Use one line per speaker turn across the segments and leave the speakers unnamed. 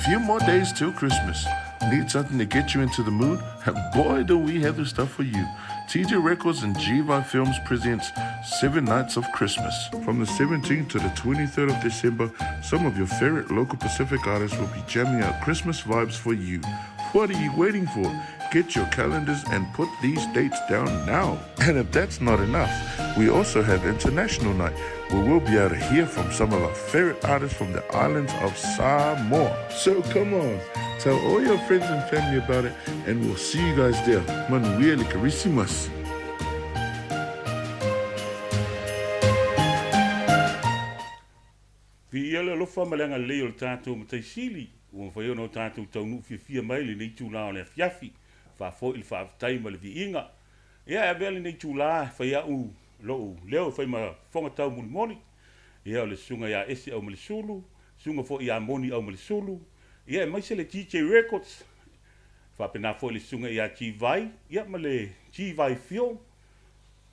few more days till Christmas. Need something to get you into the mood? And boy, do we have the stuff for you. TJ Records and G-Vai Films presents 7 Nights of Christmas. From the 17th to the 23rd of December, some of your favorite local Pacific artists will be jamming out Christmas vibes for you. What are you waiting for? Get your calendars and put these dates down now. And if that's not enough, we also have International Night, where we'll be able to hear from some of our favorite artists from the islands of Samoa. So come on, tell all your friends and family about it, and we'll see you guys there. Manuel Carisimas.
Fiele lofa malenga leo le tātou matai sili, ua whai ono tātou taunu fia maili nei tūlā o le fiafi, wha fo il wha aftai ma le vi inga. Ia e vele nei tūlā, whai au loo leo whai ma whonga tau muli moni, ia o le sunga ia ese au mali sulu, sunga fo ia moni au mali sulu, ia e maise le DJ Records, wha pena fo le sunga ia G-Vai, ia ma le G-Vai Film.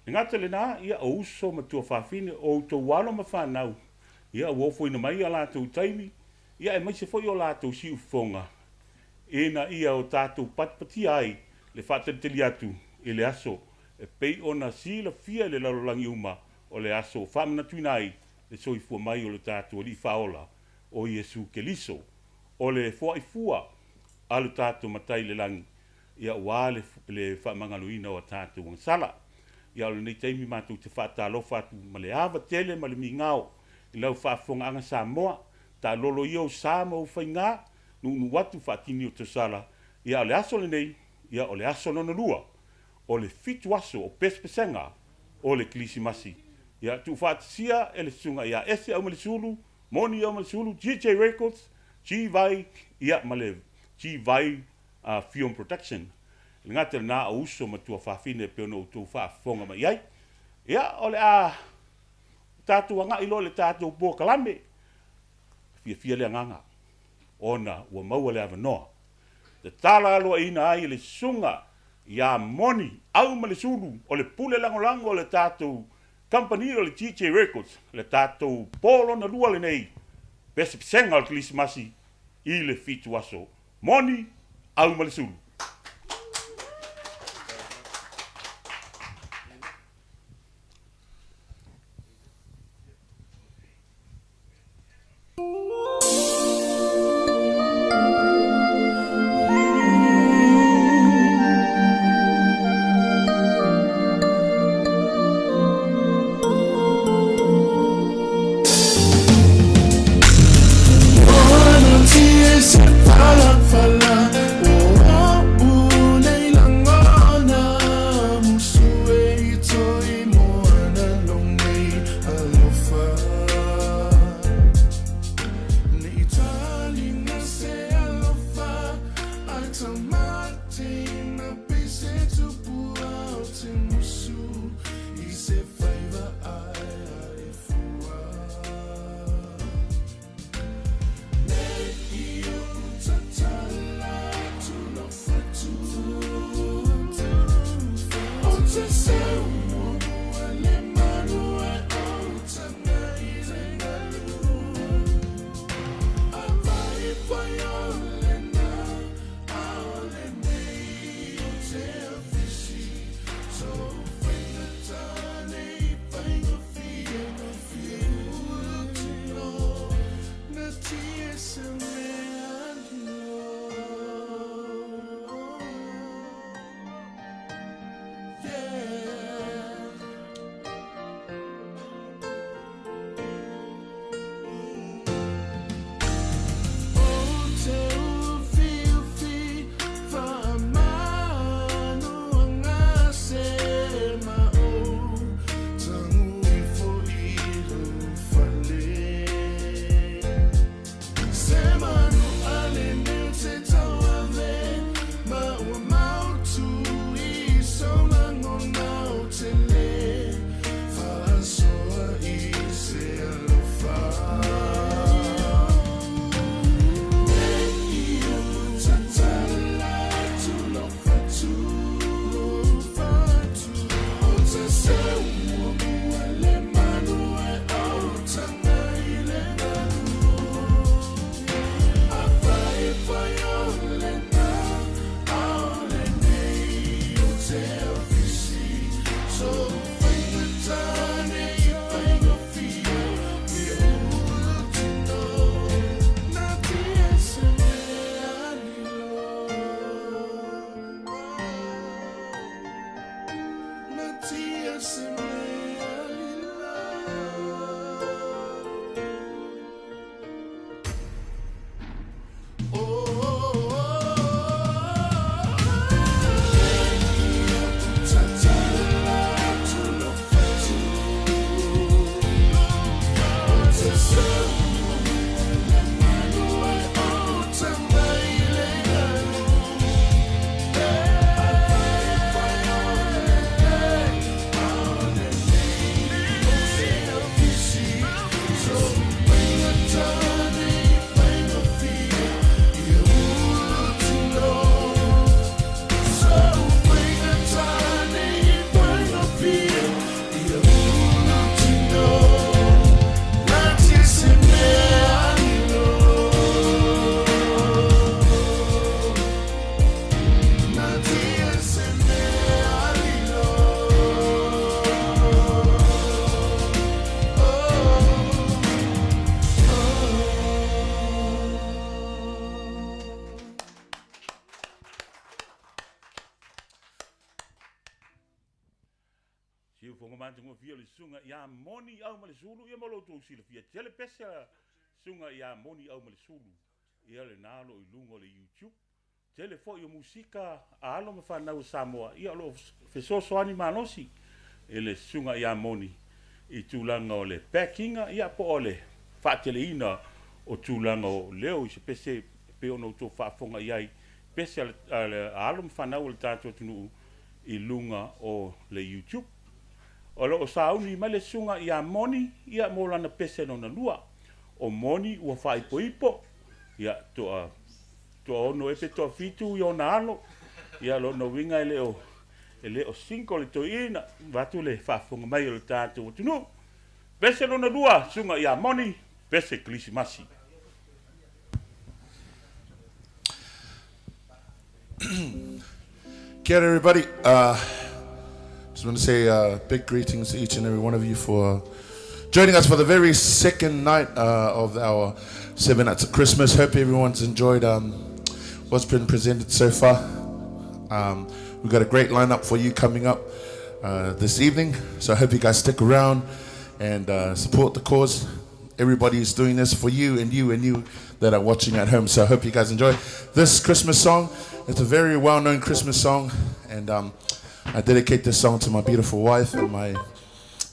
Ngata le nā, ia o uso ma tua whawhine o tau walo ma whanau, ia ua foi na mai a lātou taimi, ia e maise foi o lātou si ufonga. Ena ia o tātou patpati ai, le whātateli atu, e le aso, e pei ona si la fia le lalolangi uma, o le aso, whamana tuinai, le soifua mai o le tātou li whaola, o Iesu Keliso, o le fua i fua, a le tātou matai le langi, ia ua le whamangaluina o tātou wangsala, ia o le nei taimi mātou te whātalo whātu, ma le awa tele, ma le mi ngao, i lau whaafonga anga Samoa, ta lolo i au Samoa whai ngā, nu watu whaatini o Tosala, ia o le aso le nei, ia o le aso nono lua, o le fitu aso o pespesenga, o le kilisimasi. Ia tu whaatisia e le sunga, ia ese au mali sulu, moni au mali sulu, DJ Records, G-Vai, ia ma le G-Vai Film Production. Ngata na a uso ma tua whaafine pe ono tu whaafonga mai ai. Ia o le tātou anga ilo le tātou pō kalame. Fia le anganga. Ona ua maua le avanoa. Te tala aloa ina ai le sunga ia moni au ma le sulu o le pule langolango o le tātou company o le TJ Records. Le tātou polo na lua le nei. Pese pisenga o le kilisimasi i le fitu aso. Moni au ma le sulu. Tiu fonga mantungo fia le sunga ia moni au ma le sulu ia malo tu sila fia tele pesa sunga ia moni au ma le sulu ia le nalo i lungo le YouTube tele fo yo musika alo me fa na Samoa ia lo fesoso ani manosi ele sunga ia moni i tulanga o le pekinga ia po ole fa teleina o tulanga o leo i se pese pe ono to fa fonga iai pese alo me fa na o le tato tunu i lunga o le YouTube o lo sauni ma le sunga ia moni ia mo lana pese no na lua o moni ua fai poipo ia to ono epe to fitu yo nalo ia lo no winga ele o 5 le to ina vatu le fa fonga mai o tato tunu pese no na lua sunga ia moni pese Krismasi.
Kia ora, everybody. Just want to say big greetings to each and every one of you for joining us for the very second night of our 7 Nights of Christmas. Hope everyone's enjoyed what's been presented so far. We've got a great lineup for you coming up this evening, so I hope you guys stick around and support the cause. Everybody is doing this for you and you and you that are watching at home, so I hope you guys enjoy this Christmas song. It's a very well-known Christmas song, and I dedicate this song to my beautiful wife and my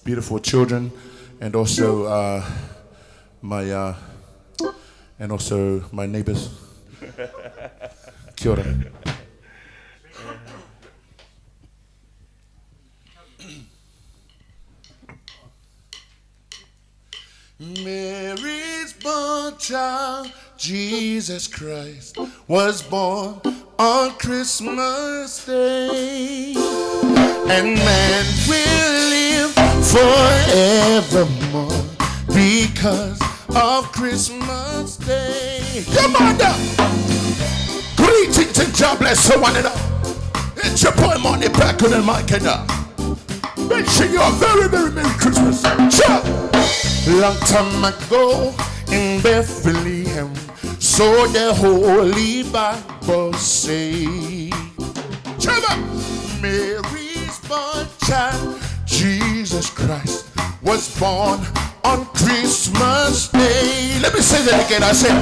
beautiful children, and also my neighbors. Kia ora. Mary's born child, Jesus Christ, was born on Christmas Day, and man will live forevermore because of Christmas Day. Come on down. Greetings and God bless one and all. It's your boy Money back on the mic and wishing you a very, very Merry Christmas. Ciao. Long time ago in Bethlehem, so the Holy Bible say, Mary's born child, Jesus Christ, was born on Christmas Day. Let me say that again. I said,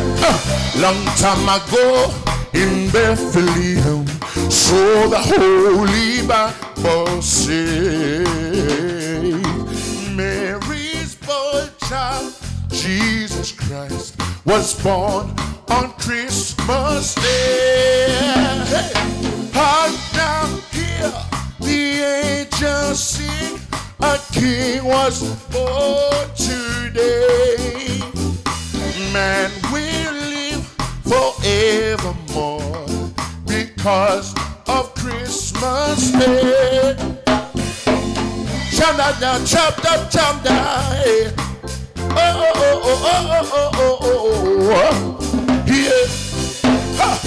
long time ago in Bethlehem, so the Holy Bible say, Mary's born child, Jesus Christ, was born on Christmas Day. Hey. Now hear the angels sing, a king was born today. Man will live forevermore because of Christmas Day. Jump down, jump down, jump down. Hey. Yeah.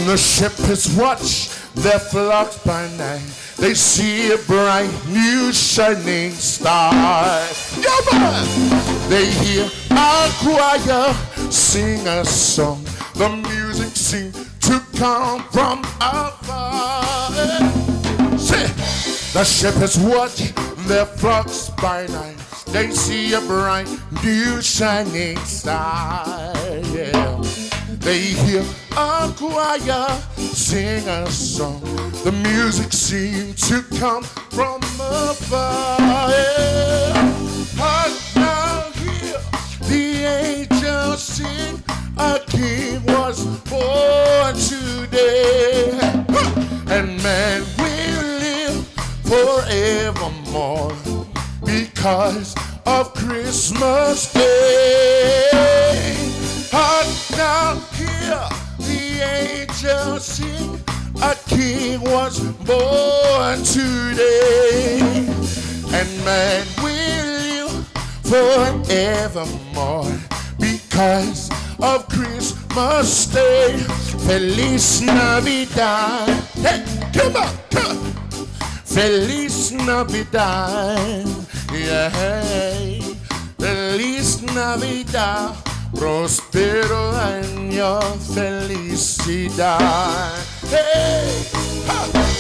The shepherds watch their flocks by night. They see a bright new shining star. They hear a choir sing a song. The music seems to come from afar. The shepherds watch their flocks by night. They see a bright new shining star. Yeah. They hear a choir sing a song. The music seems to come from afar. Yeah. Now hear the angels sing, a king was born today. And man will live forevermore because of Christmas Day. Now hear the angels sing, a king was born today, and man will live forevermore because of Christmas Day. Feliz Navidad. Hey, come on, come on. Feliz Navidad. Yeah. Feliz Navidad. Prospero año, felicidad. Hey,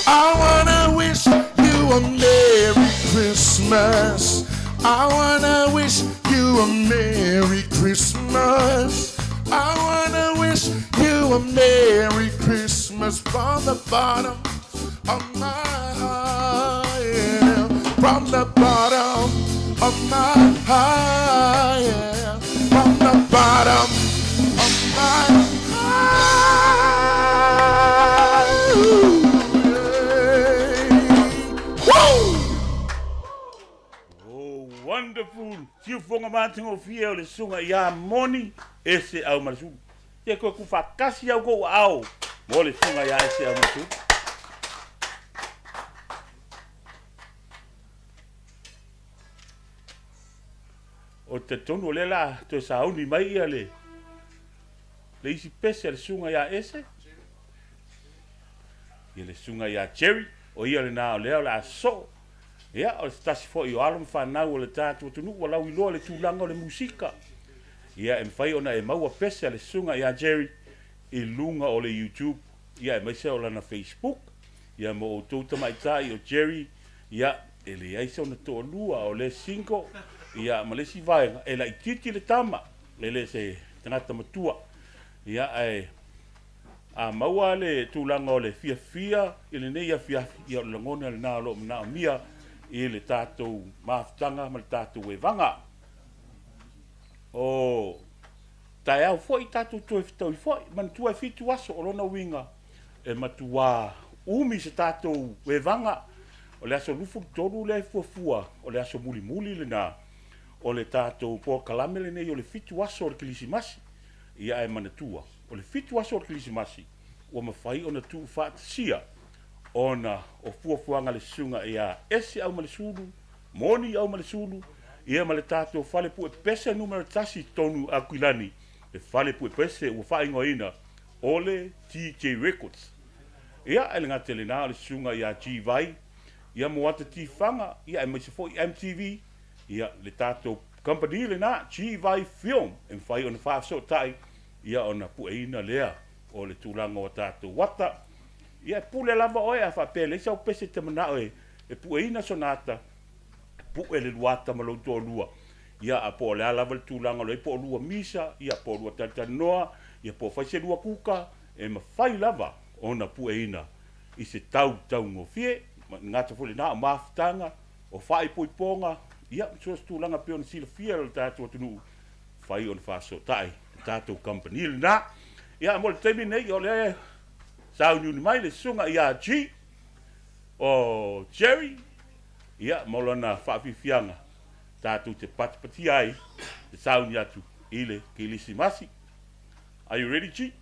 I wanna wish you a Merry Christmas. I wanna wish you a Merry Christmas. I wanna wish you a Merry Christmas from the bottom of my heart, yeah. From the bottom of my heart, yeah. From the bottom of my heart. Woo!
Oh, wonderful. Tiu fonga mātingo fia o le sunga ia moni ese au marasu. Te koe ku whakasi au kou au. Mo le sunga ia ese au marasu. O te tonu o le la, te sauni mai ia le. Le isi pese le sunga ia ese. Ia le sunga ia cherry. O ia le nā o leo la so. Ia, o le stasi fo i o alum whanau o le tātua tunu. Wa lau i loa le tūlanga o le musika. Ia, e mwhai ona e maua pese le sunga ia cherry. I lunga o le YouTube. Ia, e maise o lana Facebook. Ia, mo o tōta mai tai o Jerry. Ia, e le aisa ona tō lua o le 5. Ia, ma le si vaenga. E la i titi le tama. Le se tangata matua. Ia, a maua le tūlanga o le fia. I le nei a fia. Ia, o le ngone le nā lo mna o mia. I le tātou maafutanga ma le tātou e vanga. O tae au foi tātou tue fitau i foi. Man tua fitu aso o lona winga. E matua umi se tātou e vanga. O le aso lufu toru le fuafua. O le aso muli muli le nā. O le tātou po kalame le nei o le fitu aso o le kilisimasi. Ia e manatua. O le fitu aso o le kilisimasi. Ua mawhai o na tu whaatisia. Ona o fuafuanga le sunga ia ese au malesulu. Moni au malesulu. Ia ma le tātou whale pu e pese numero tasi tonu a kuilani. Le whale pu e pese ua whaingo ina. Ole TJ Records. Ia e le ngate le nā le sunga ia G-Vai. Ia mo ata ti whanga. Ia e maise fo i MTV. Ia le tātou company le nā G-Vai Film. E mwhai o na whaafso tai. Ia o na pu e ina lea. O le tūlanga o tātou wata. Ia pule lava oe a whapele. Isa o pese te mana oe. E pu e ina sonata. Pu e le luata ma lau tō lua. Ia a po le alava le tūlanga lo e po lua misa. Ia po lua tatanoa. Ia po whaise lua kuka. E ma whai lava. Ona pu e ina. I se tau ngofie. Ngata fule na o mafutanga. O whai pui ponga. Ia msuas tūlanga pe ona sila fia le tātou atunu. Whai ona whaso tai. Tātou company le na. Ia mo le teimi nei o le sau ni mai le sunga ia G. O Jerry. Ia molona whaafifianga. Tātou te patipati ai. Te sauni atu. Ile kilisimasi. Are you ready, G?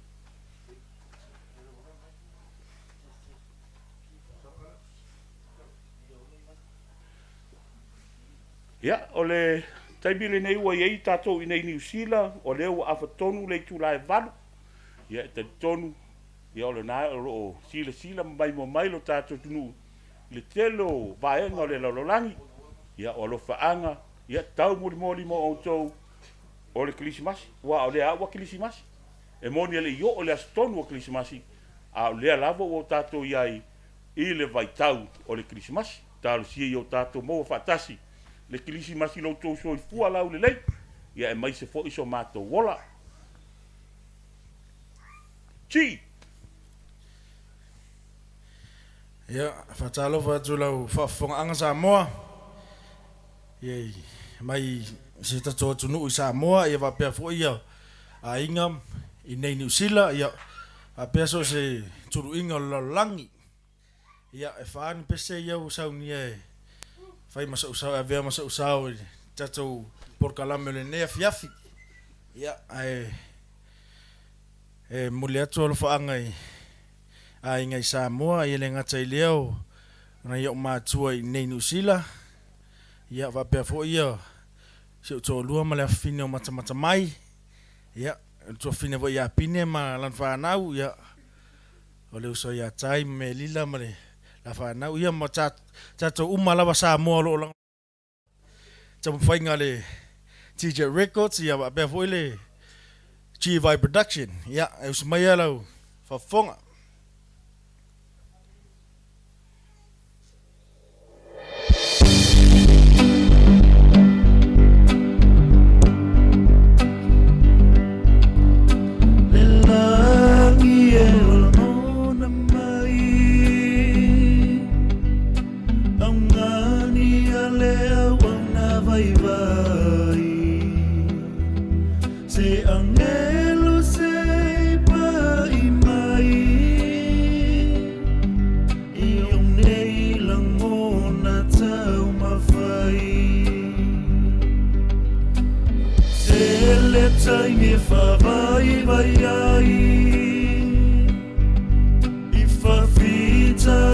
Ia, o le taibile nei ua iei tātou i nei New Zealand. O leo afa tonu le tūlae valu. Ia, te tonu. Ia, o le nā o sila mai mo mailo tātou tunu. Le telo vaenga o le lalolangi. Ia o lo faanga. Ia tau mori mo o tau. O le kilisimasi. Wa o le awa kilisimasi. E moni ele yo o le astonu o kilisimasi. A o le lavo o tātou iai. I le vai tau o le kilisimasi. Tālu sia i o tātou mo fatasi. Le kilisimasi lo tau soi fua lau le lei. Ia e mai se fo iso mātou wola. Chi!
Ia, whatalo whatulau whafonga anga Samoa. Ia, mai se tato tunu i Samoa, ia wapea fo ia a ingam i nei New Zealand, ia wapea so se turu inga lalangi. Ia, e whaani pese ia usau ni e whai masa usau, e vea masa usau i tato porkalame le nea fiafi. Ia, e muli atu alo whaanga i a inga i Samoa, i le ngata i leo, na ia o mātua i nei New Zealand. Ia, wapea fo ia, se o tō lua ma le awhine o matamata mai. Ia, tō whine vo ia pine ma lan whanau, ia, o le uso ia tai me lila ma le la whanau. Ia, ma tato umalawa Samoa lo lang. Tamu whainga le TJ Records, ia, wapea fo i le G-Vai Production. Ia, e usumai alau, whafonga.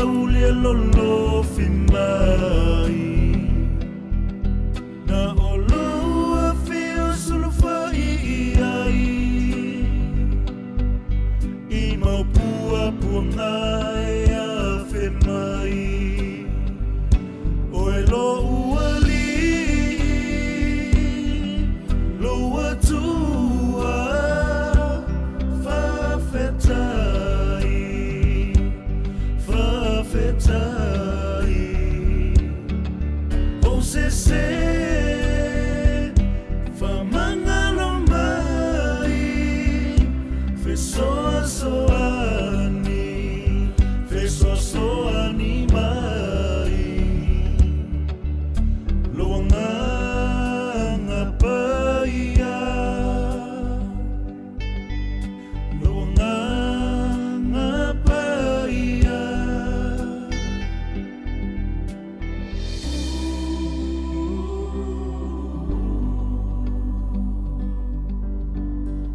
uli lolo fimai na olo fio sulfa ai I maupua puangai a femai o e lo uali lo atua fafetai o se famangalo mai fesoasoani mai loanganga paia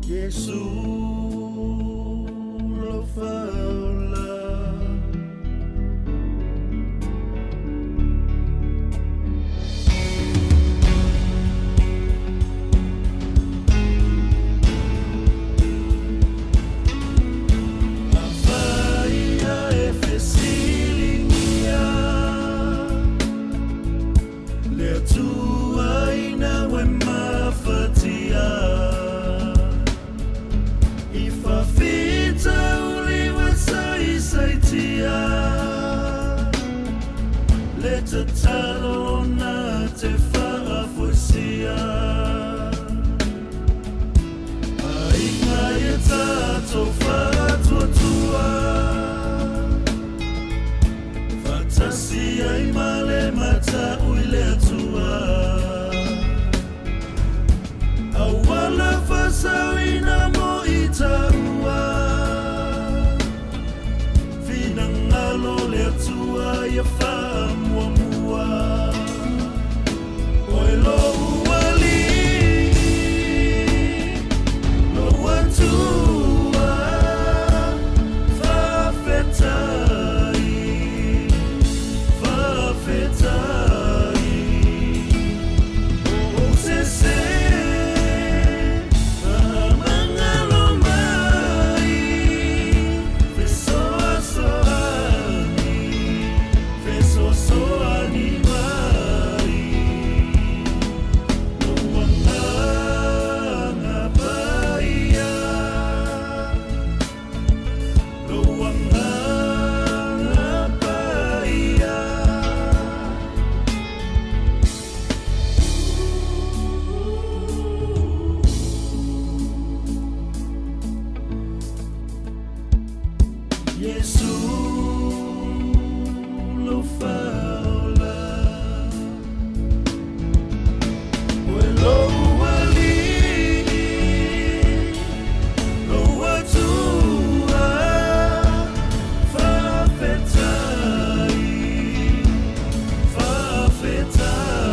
Yesu lo faula Avaia e fesilingia le tua ina we mafatia Fita uliwa saitia Leta talo na te whaafosia Ainga e tato whaatuatua Fatasia I male mata uile atua Awala fasawina mo itaua Vinangalo le atua ia whamuamua Oelo uali Lo atua Fafetai O se Yesu lo faula Welo wali Lo atua Fafetai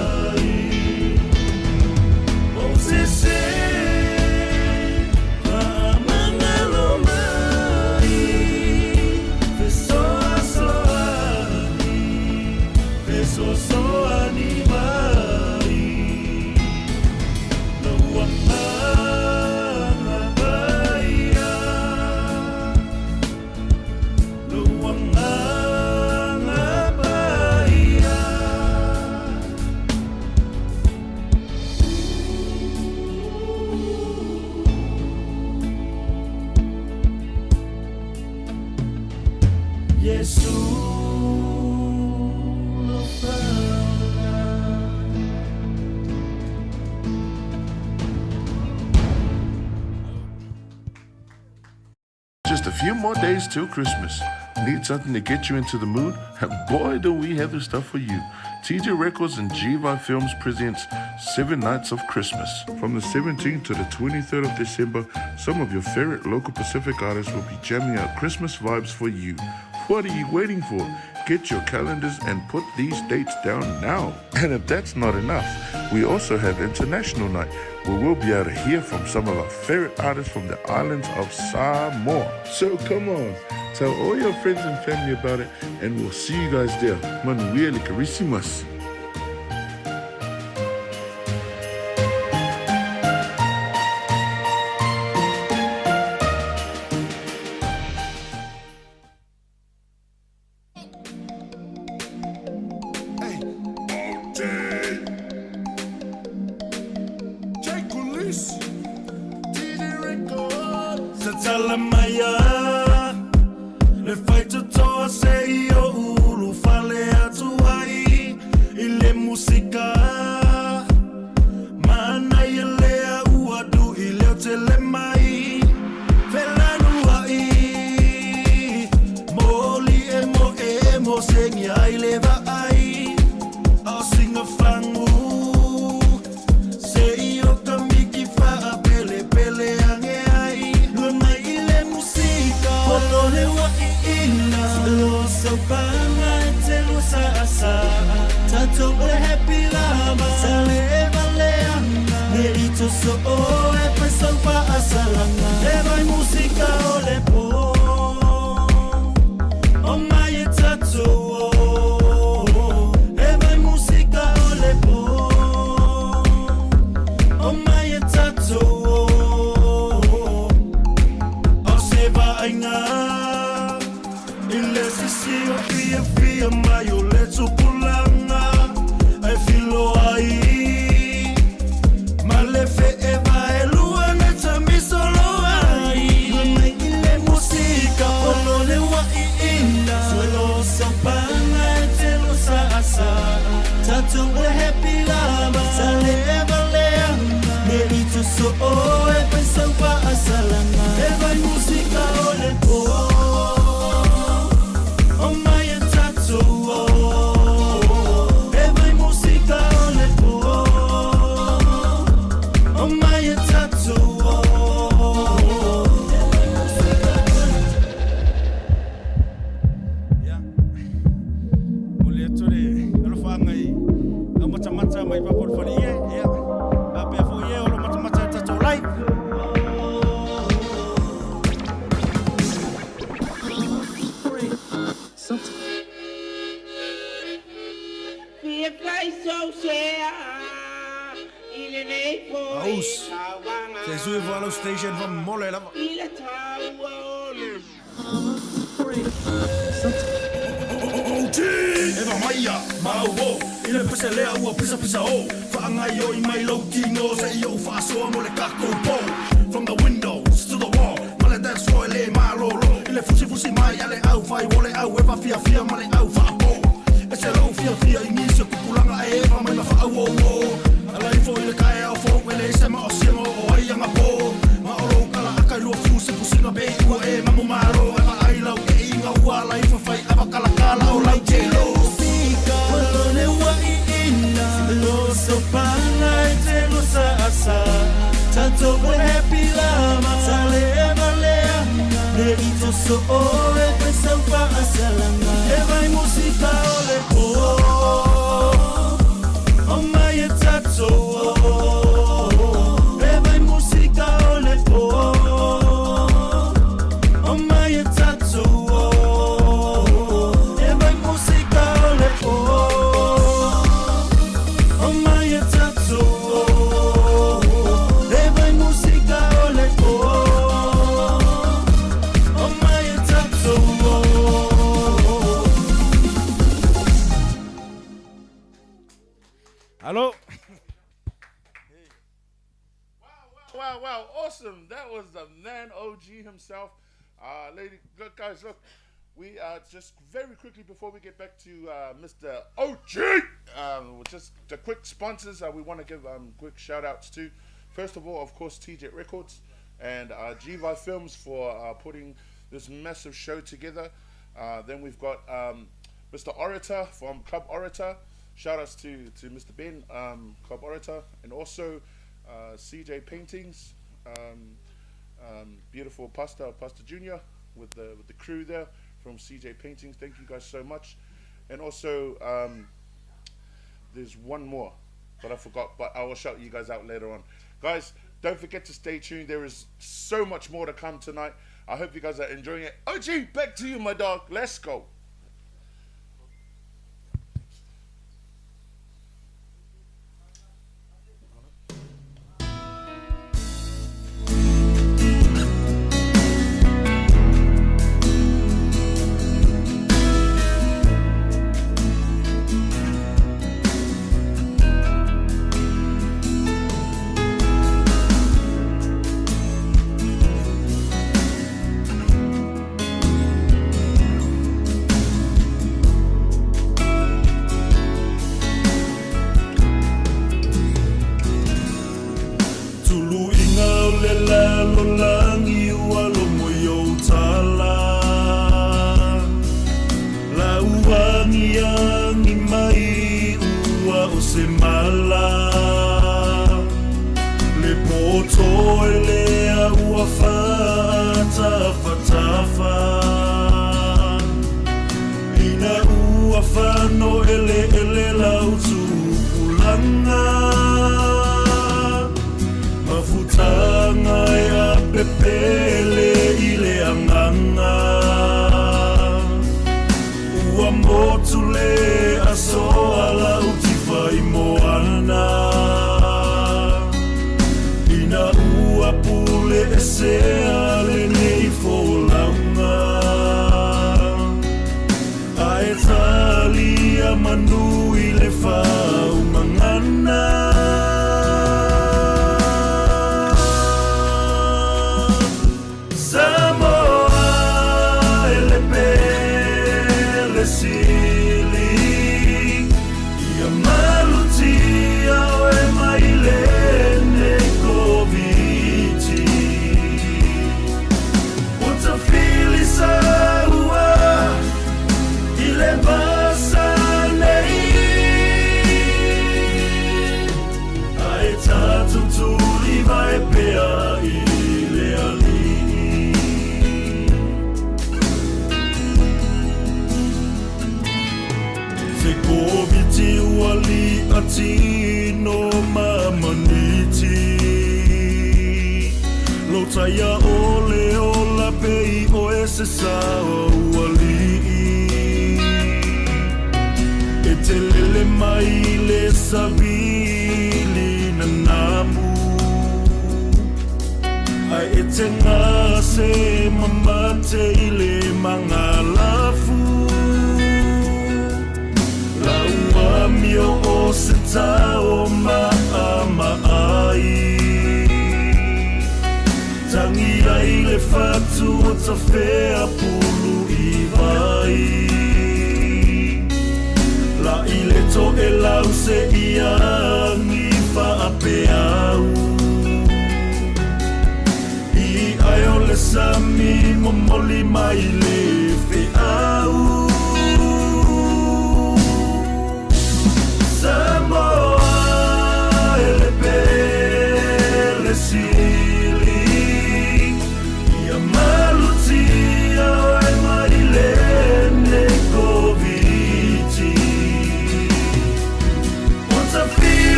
O se Soani mai Luanganga paia Luanganga paia Yesu
Just a few more days till Christmas. Need something to get you into the mood? And boy, do we have the stuff for you. TJ Records and G-Vai Films presents 7 Nights of Christmas. From the 17th to the 23rd of December, some of your favorite local Pacific artists will be jamming out Christmas vibes for you. What are you waiting for? Get your calendars and put these dates down now. And if that's not enough, we also have International Night, where we'll be able to hear from some of our favorite artists from the islands of Samoa. So come on, Tell all your friends and family about it, and we'll see you guys there. Manuel Carisimas.
Wow, awesome. That was the man OG himself. Guys, look, we just very quickly before we get back to Mr. OG, just the quick sponsors we want to give quick shout outs to. First of all, of course, TJ Records and G-Vai Films for putting this massive show together. Then we've got Mr. Orator from Club Orator. Shout outs to Mr. Ben, Club Orator, and also CJ Paintings, beautiful Pastor Junior with the crew there from CJ Paintings. Thank you guys so much. And also there's one more, but I forgot, but I will shout you guys out later on. Guys, don't forget to stay tuned. There is so much more to come tonight. I hope you guys are enjoying it. OG, back to you, my dog. Let's go.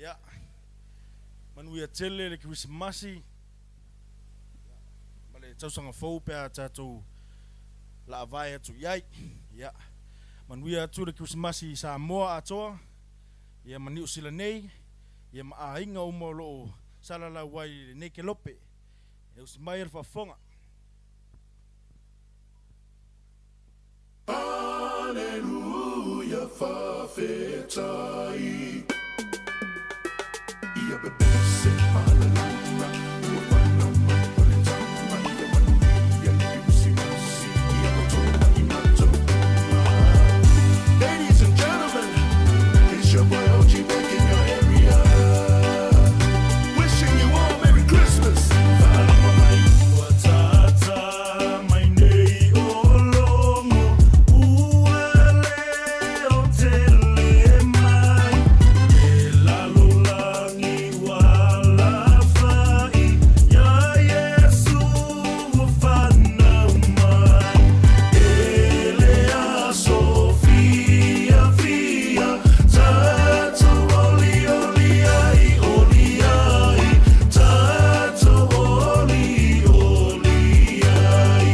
Ya. Manuia tele le Krismasi. Male tausanga fou pe a tatou la vai atu iai. Ya. Manuia atu le Krismasi sa moa atoa. Ia mani usila nei. Ia maainga umolo salala wai nei ke lope. Ia usimai fa fonga.
Alleluia, fafetai. Ia bebese, hallelujah. Uwana mai pale tama, ia manuia ni usimasi, ia otoma imatoma. Ladies and gentlemen, it's your boy OG back in your area. Wishing you all Merry Christmas. Falama mai watata, mai nei olongo. Uele o tele mai, elalulangi wala fai, ya Yesu wafana mai, elea Sofia fia, tato oli oli ai, tato oli oli ai.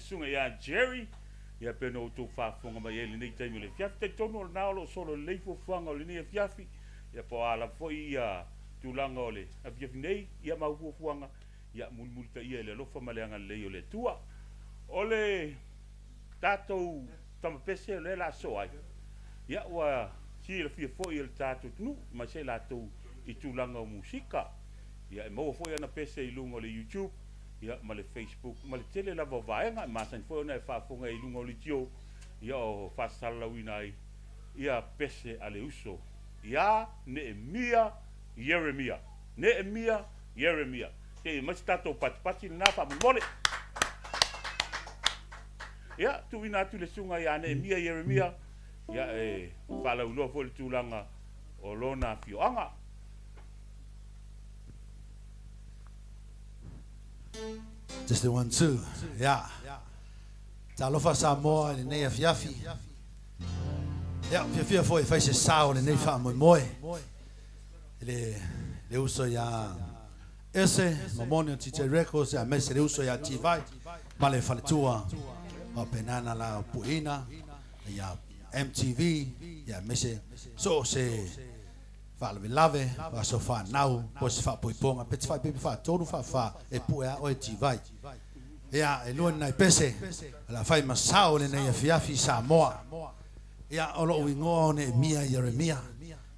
Sunga ya Jerry ya peno to fa fonga mai ele nei taimi le fiafi te tono na lo solo le fo fanga le nei fiafi ya po ala foi ya tulanga ole a fiafi nei ya ma fu fuanga ya mulmul ta ia le lo fa maleanga le ole tua ole tato tama pese le la so ai ya wa si le fia foi el tato nu ma se la to i tulanga musika ya mo foi na pese i lungo le YouTube ya ma le Facebook ma le tele la vaenga ma san foi na fa fonga i lungo le tio ya o fa sala winai ya pese ale uso ya Nehemia Yeremia te ma stato pat pati na fa mole Ia, tu ina tu le sunga ia ne mia Yeremia. Ia fala ulo fo le tulanga o lona fioanga.
Just the 1, 2. Yeah. Talofa Samoa le nei afiafi. Yeah, fia foi fai se sao le nei fa moi. Le uso ya ese mamonio TJ Records ya mese le uso ya G-Vai. Male fale tua. Ma penana la puina ya MTV ya mese so se fala lave va so fa now pos fa poiponga pet fa pipi fa todo fa e puea o G-Vai ya e luan nai pese la fai masao le nei afiafi Samoa ya o lo wingo ne mia Yeremia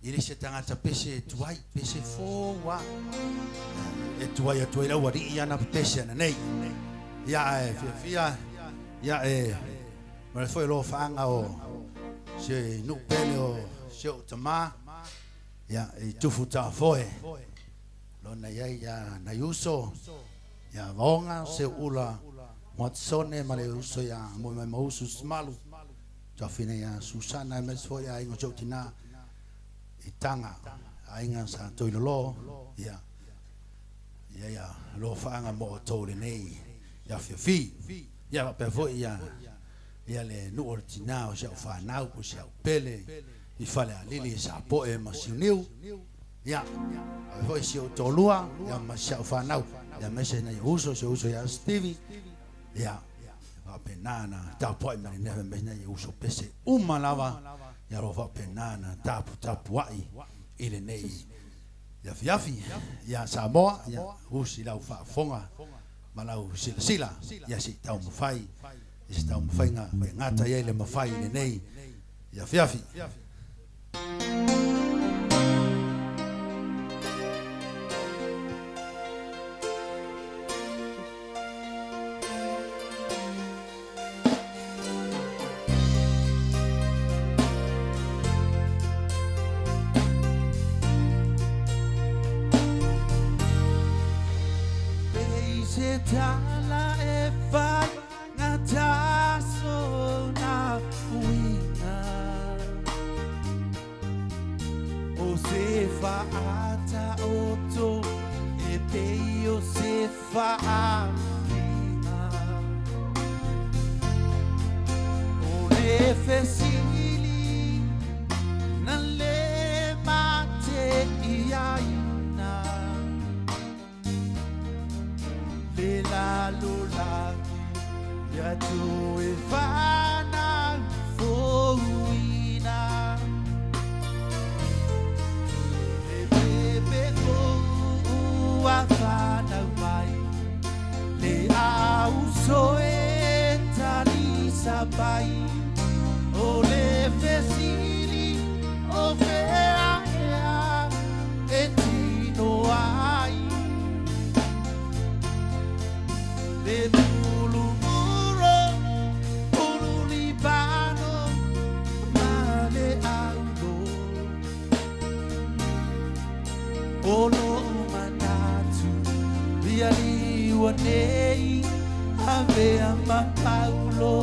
ile se tangata pese tuai pese fo wa e tuai a tuai la wari ia na pese na nei ya e fia ya ma foi lo fanga o se no pele o se o tama ya e tufu ta foi lo na ya na uso ya vonga se ula motsone ma le uso ya mo ma uso smalu ta fine ya Susana mes foi ya ingo jotina itanga ainga sa toilolo ya lo fanga mo tole nei ya fi ya pe foi ya le no ortina o se fa nau o se pele I fale a lili sa po e masiniu ya foi se o tolua ya ma se fa nau ya mese na uso se uso ya Stevie ya va penana ta po e me neve me na uso pese uma lava ya lo va penana tapu ai ile nei ya fiafi ya Samoa ya usi la fa fonga malau sila ya si tau mafai ya tau mafai ngata ya ile mafai ile nei ya fiafi
Tala e fai ngata so na uina o se fa ata oto e pe o se fa amina o le fesili na le mate iaina la lula ya tu e fana foina e bebe ko a fana mai le au so e tali sabai o le fesili o fea e tino ai le tulumuro ululibano male aulo ono manatu biali wanei ave ama paulo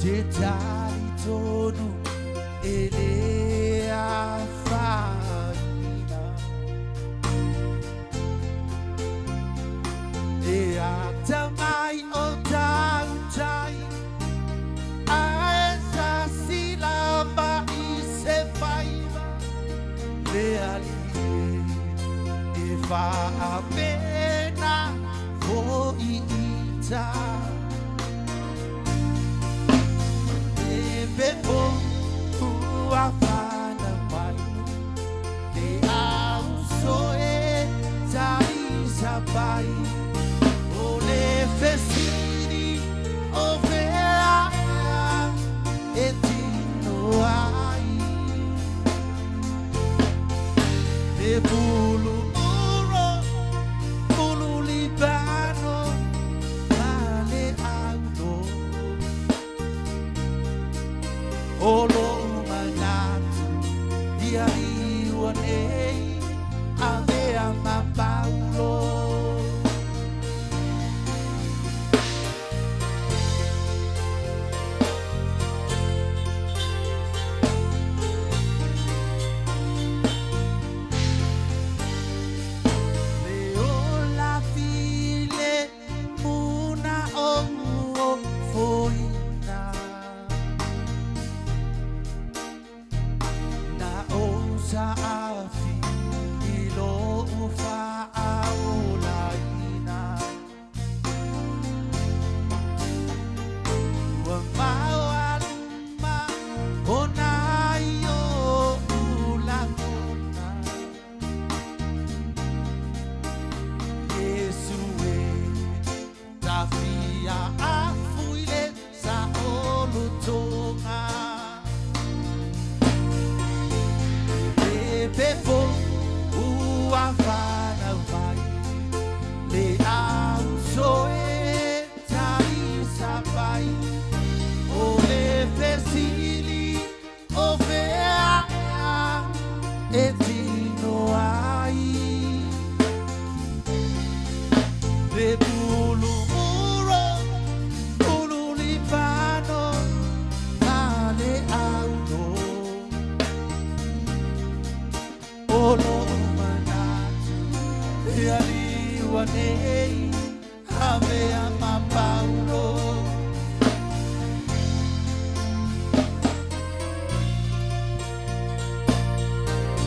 Detalhe todo ele a faina e a tamai o tautai a essa silaba e se faiva le ali e fa a pena voi ita Bebo a fana mai le au so e tari sabai o le fesini o vea e tino ai Olo manatu ia iwa nei avea ma Paulo.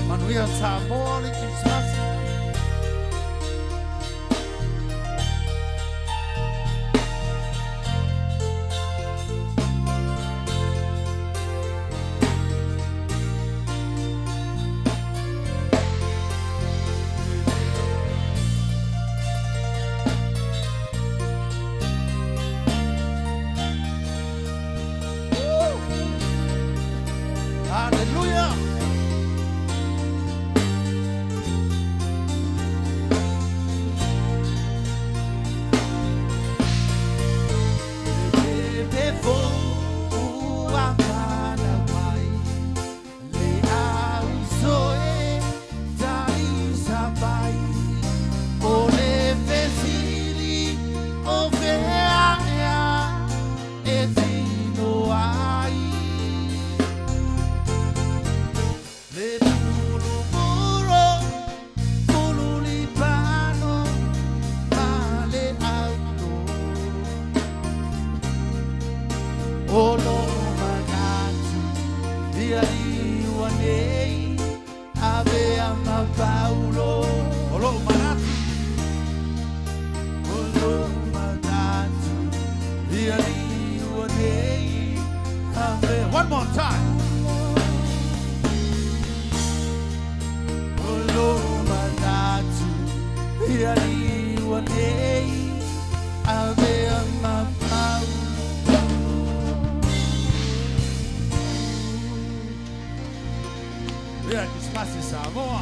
Manuia Tamori Christmas. Hallelujah. One more time. Vea que espaço Samoa.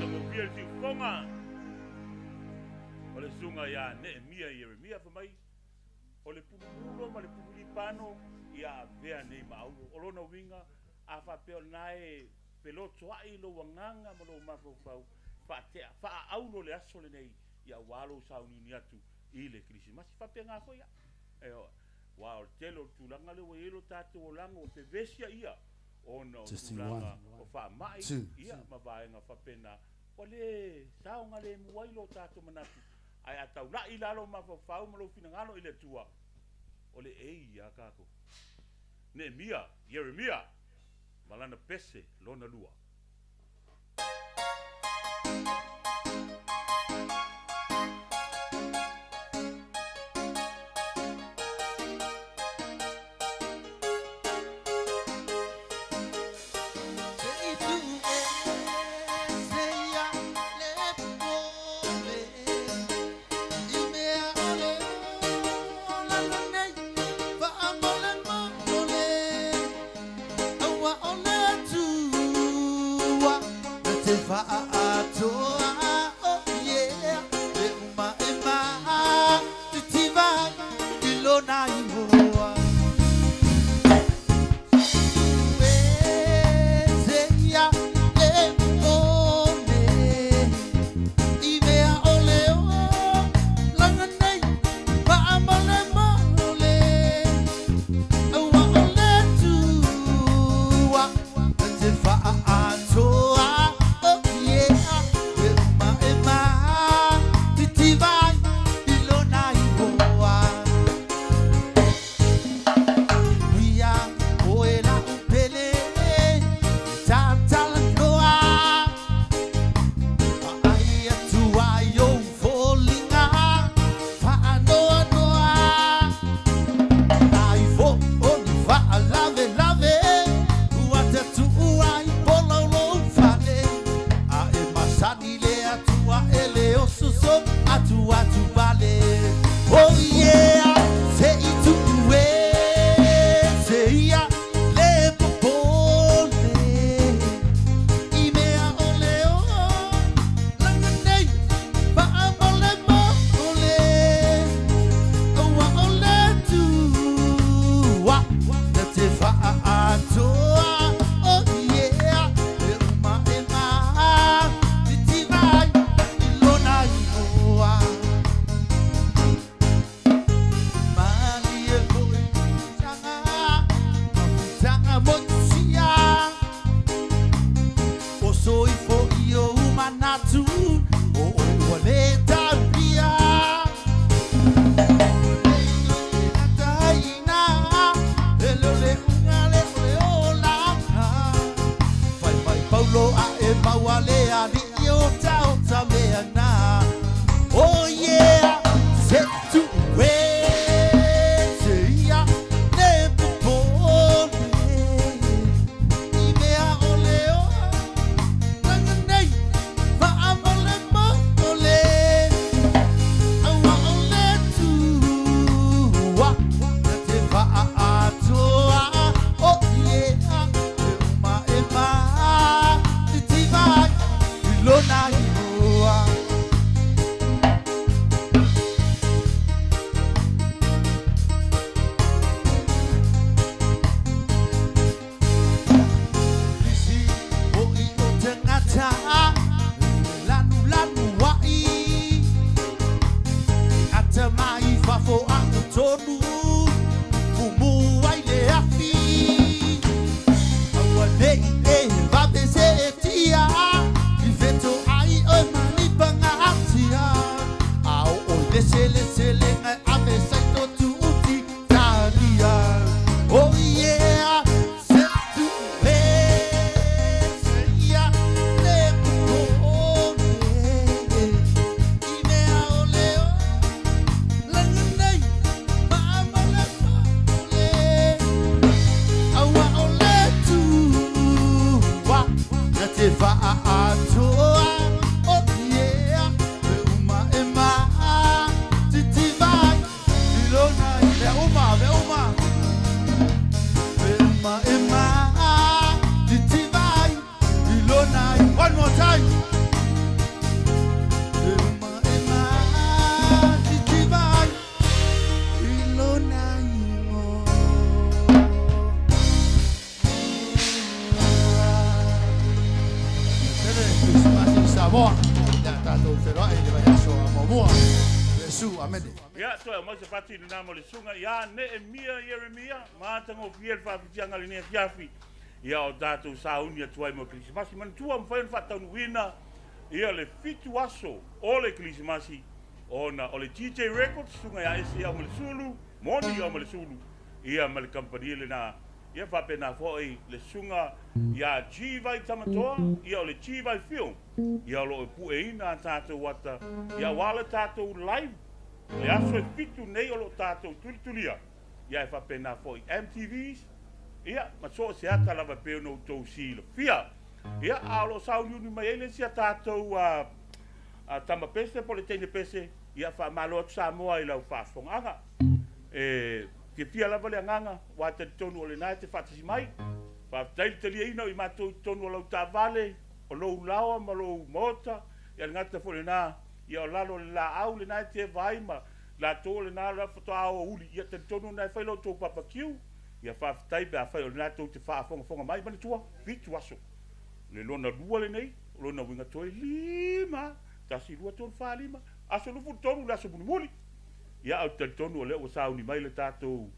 Mopia si fonga. O le sunga ia Nehemia Yeremia fa mai. O le pulupulo ma le pulipano ia vea nei maulo. O lona winga a fa peo nae peloto ai lo wanganga ma lo mafofau. Fa te fa aulo le aso le nei ia walo sauni ni atu i le Krismasi fa pe nga foi. E o wa o telo tulanga le welo tatu o lango o pevesia ia. Ono tulanga o fa mai ia ma vaenga fa pena. O le saunga le muailo tatu manatu. Ai atau na ilalo mafofau ma lo finangalo ile tua. O le ei ia kako. Nehemia, Yeremia, malana pese lona lua.
tonu Umu ai le afi Awa nei e vade se tia I veto ai o mani panga atia Au o lese ngai ave saito tu uti talia Oh yeah Se tu se ia le kuone I mea o leo Langanei Mama la ole Awa o le tu Wa Na te wha atoa Oh yeah Me uma e ma Titi vai Ilona i me uma Me uma e ma Titi vai Ilona i One more time Me uma e ma Titi vai Ilona i mo Christmas in Samoa. Tātou wheroa e le vai aso a Momoa. Jesu, amene.
Ia, toi, mo se pati ni namo le sunga, ia, ne e mia, Jeremia, mātango fiel whawhitianga le nea fiafi. Ia o tātou sauni atuai mo Krismasi, man tua mwhain whataunu wina, ia le fitu aso o le Krismasi, ona o le G-Vai Records, sunga ia ese ia mo le sulu, moni ia mo le sulu, ia ma le kampani le na, ia whapena fōi le sunga, ia G-Vai tamatoa, ia o le G-Vai film, ia lo e pueina tātou wata, ia wala tātou live, le aso e fitu nei o lo tātou tulitulia, ia e whapena fōi MTVs, ia ma so se ata lava peo no tau sila, fia, ia a lo sauni uni mai ele sia tātou a tama pese, po le teine pese, ia wha malo atu Samoa i lau whafonganga, fia lava le anganga, wa te tonu o le nai te whatasi mai, whaftaili te lia ina i mātou tonu o lau tā vale, o lou lawa ma lou mota, ia ngata fo le nā, ia o lalo le la au le nai te vai ma, la tō le nā la whato au uli, ia te tonu nai whailo tō papakiu, ia whaftai pe a whai o le nai tō te whaafonga mai, mani tua, fitu aso. Le lona lua le nei, lona winga toi lima, tasi lua tonu wha lima, aso lufu tonu le aso muni muli. Ia au te tonu o leo o sauni mai le tātou,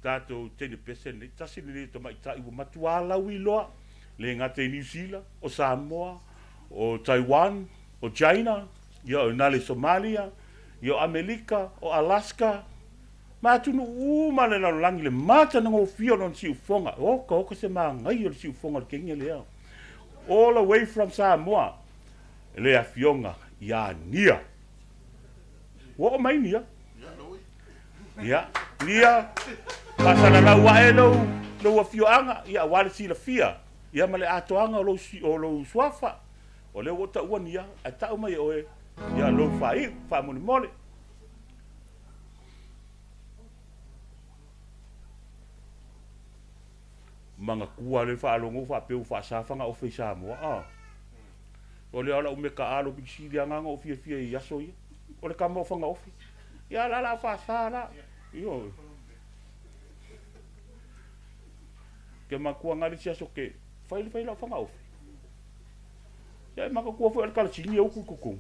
tātou tene pese nei, tasi le to mai tai ua matua lau i loa, le ngate New Zealand, o Samoa, o Taiwan, o China, ia o nale Somalia, ia o Amerika, o Alaska, matunu umane na langi le mata na ngofio non si ufonga, oka se mangai o si ufonga le kengia lea. All the way from Samoa, le a fionga, ia nia. Wo mai nia? Ia, nia, pasana la waelo, lo wa fioanga, ia wale si la fia, ia male atoanga o lo swafa, o le wota ua nia, a tau mai oe, ia lo fai, fa moni mole. Manga kua le whaalongo whapeu whaasawhanga o whai Samoa. O le ala umeka alo biksi lia nganga o fia i aso ia. O le kama o whanga ofi. Ia la whaasala. Io. Ke makua ngari si aso ke whai la whanga ofi. Ia maka kua whai alkala singi au kukukung.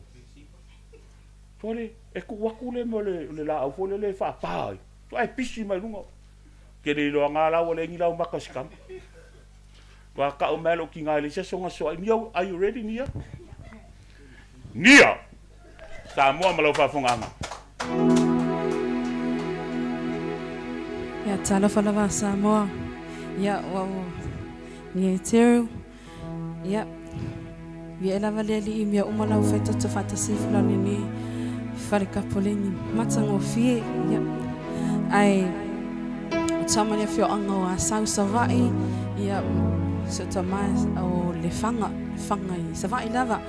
Tore, e kuwaku le mo le la au fole le whaapai. So ai pisi mai lunga. Ke le loa ngā lau le ngi lau maka sikam. Kwa ka o melo ki ngā le sesonga soa. Nia, are you ready, Nia? Nia! Samoa malau whafunganga.
Ia tala whalawa Samoa. Ia wau ni e teru. Ia vi e lava lea li i mea umalau whaitata whatasiwhila ni wharikapoleni matango fie. Ia ai tamani a whioanga o a sau savai ia se tamai o le whanga i savai lava.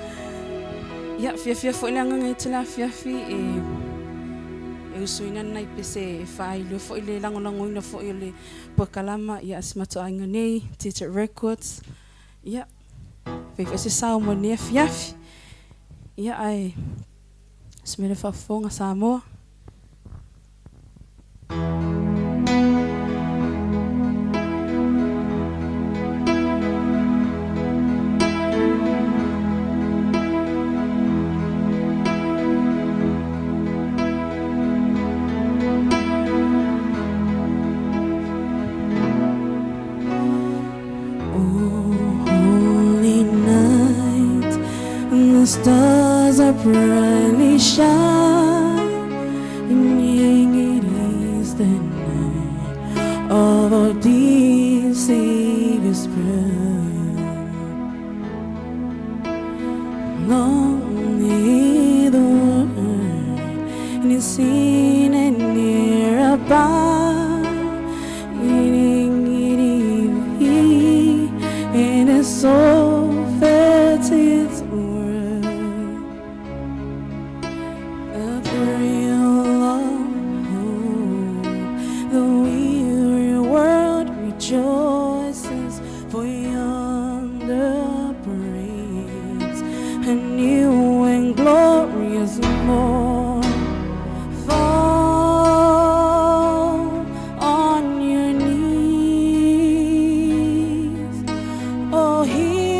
Ia fia fo ile anga i te la fia e usuina nei pese e whai lua fo ile lango ina fo ile puakalama ia asmato ainga nei G-Vai Records. Ia fia se sao mo nea fiafi. Ia ai smere whafonga Samoa. stars are brightly shining. It is the night of our dear Savior's birth. Long may the word and is seen and near above. And his soul felt its worth. A thrill of hope, the weary world rejoices, for yonder breaks a new and glorious morn. Fall on your knees, oh, hear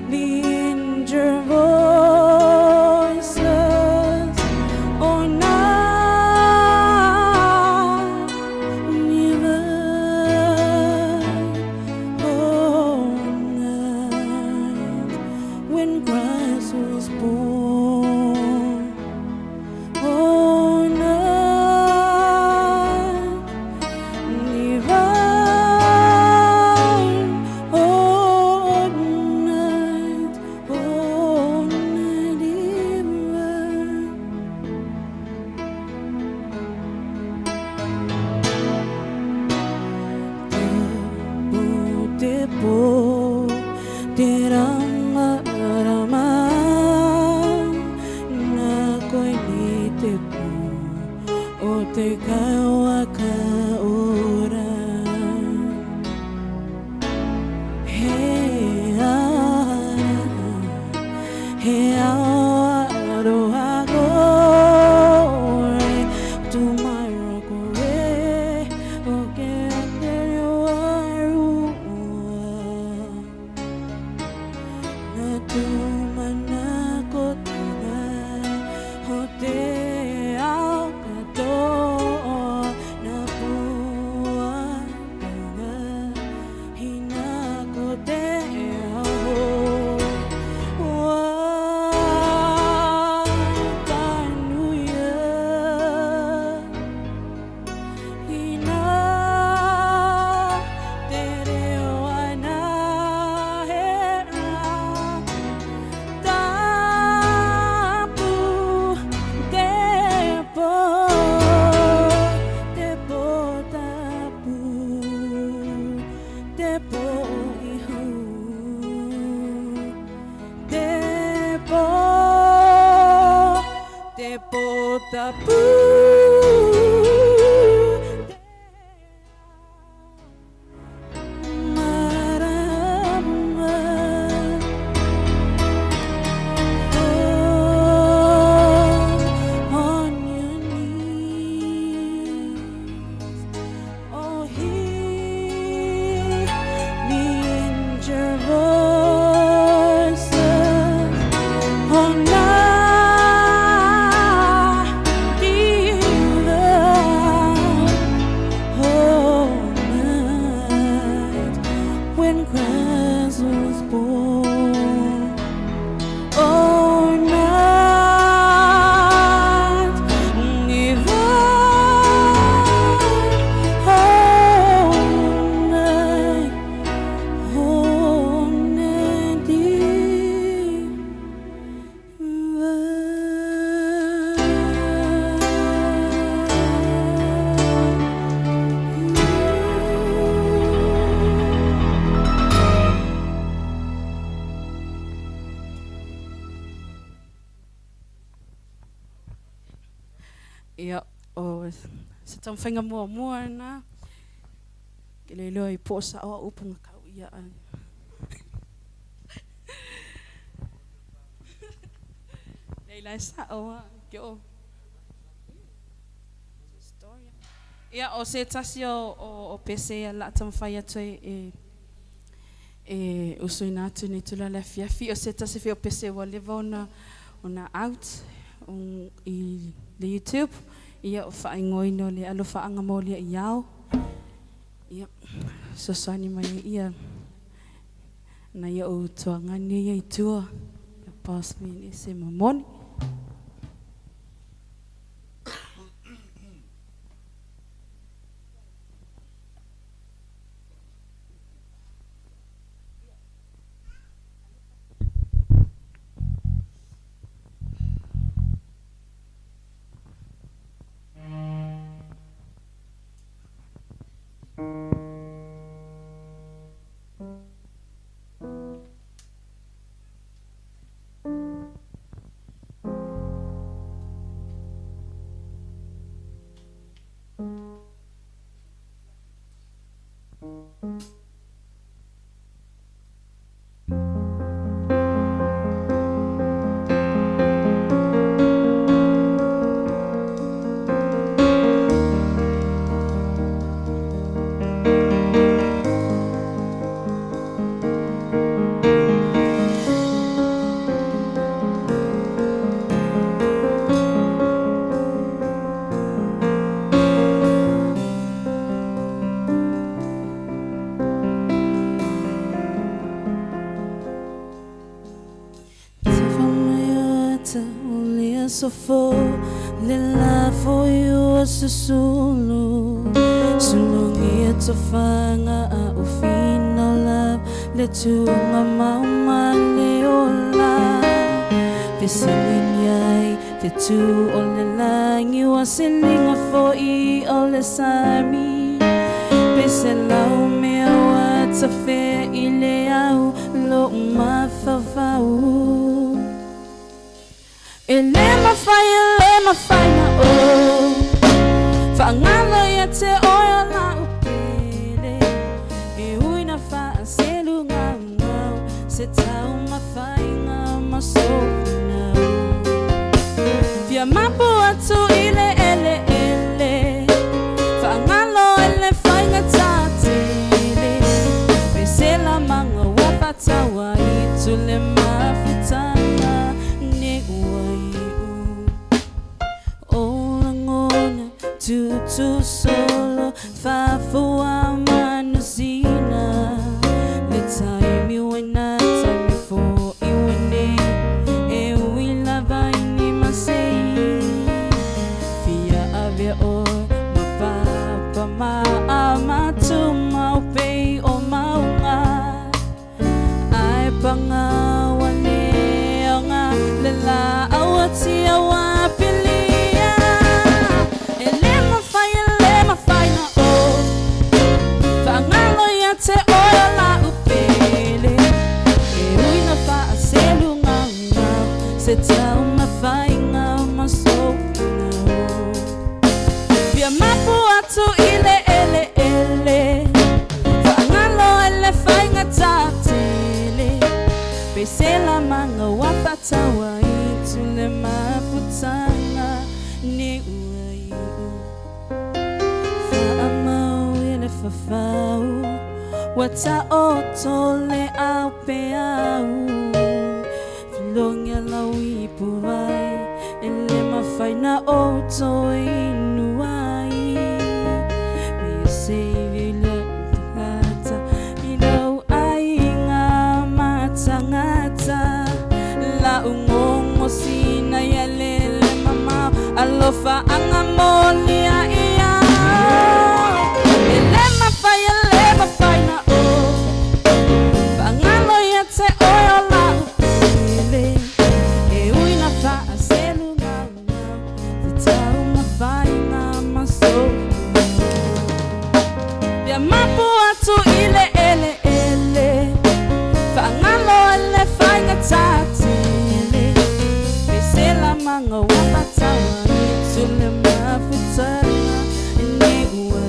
the injured voices, oh, night, never, oh, night, when Christ was born, oh, night, divine, oh, night, divine. Tepo, terama rama, na ko'y ni tepo, o te kawa ka oran. Hey, aro agore, tomorrow kore, o ke atere warua. Na tumana ko tunay, o te au kato, na buwan ka nga, hina ko te au. Tapu, marama, on your knees, oh, hear the injured voices, oh, when Christ was born, oh, night, divine, oh, night, ia o se tau whainga mua na ke le loi po sa o upunga kau ia an leila sa o ke o ia o se tasi o pese la tam whai atu e usuina atu ni tula le fiafi o se tasi fi o pese wa leva ona out i le YouTube ia o whaingoino le alo whaanga mo le iau ia so sani mai ia na ia o tuangani ia itua ia pass me ni se mamoni. So full, little love for you was a solo. Sulungi at a fanga, a fino love. Let you my mama leola. Visiting yai, the two all the line. You are singing for e all the sami. Biselau me a what's a fair ileau, look my favau. Elema fai na o Whangalo ia te oia la upele E ui na wha selu ngau ngau Se tau ma fai ngā masoku nau Fia mapu atu ile ele ele Whangalo ele fai ngā tātele Pesela manga wapatawa I tule mawhitanga Tu solo fa fua manusina the time you and I time before you and me e we love ni masei fia avia o ma papa ma ama tu mau pei o maunga ai panga wane nga lela awati awa pili te oia la upele E ui na wha selu ngau ngau Se tau ma whai ngau ma soku ngau Pia mapu atu ile ele ele Whaangalo ele whai ngā tātele Pesela manga wapatawa I tule maputanga Ni ua I Whaamau ele whawhau Wata otole au pe au Filongia laui purai Ele mawhai na oto inuai Me save le ngata Ilau ai ngā matangata La ungongo sina ya lele mama Alofa anga molia ia Ele mawhai na te oia la upele E ui na wha selu ngau ngau Te tau ma whai ngā masoku Pia mapu atu ile ele ele Whaangalo ele whai ngā tātele Pesela manga wapatawa I tule mawhitanga Ni ua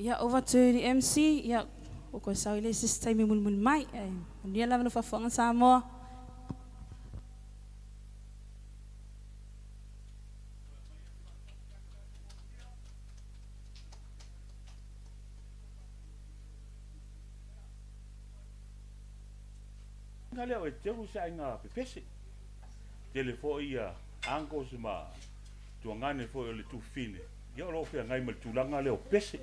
Yeah, over to the MC. Yeah, okay, so let's just time mul mai. Dia lah belum faham sama.
Ngale o te usa inga pepese. Telefo ia ango sma tuangane fo le tu fine. Ia lo fe ngai mal tulanga le o pese.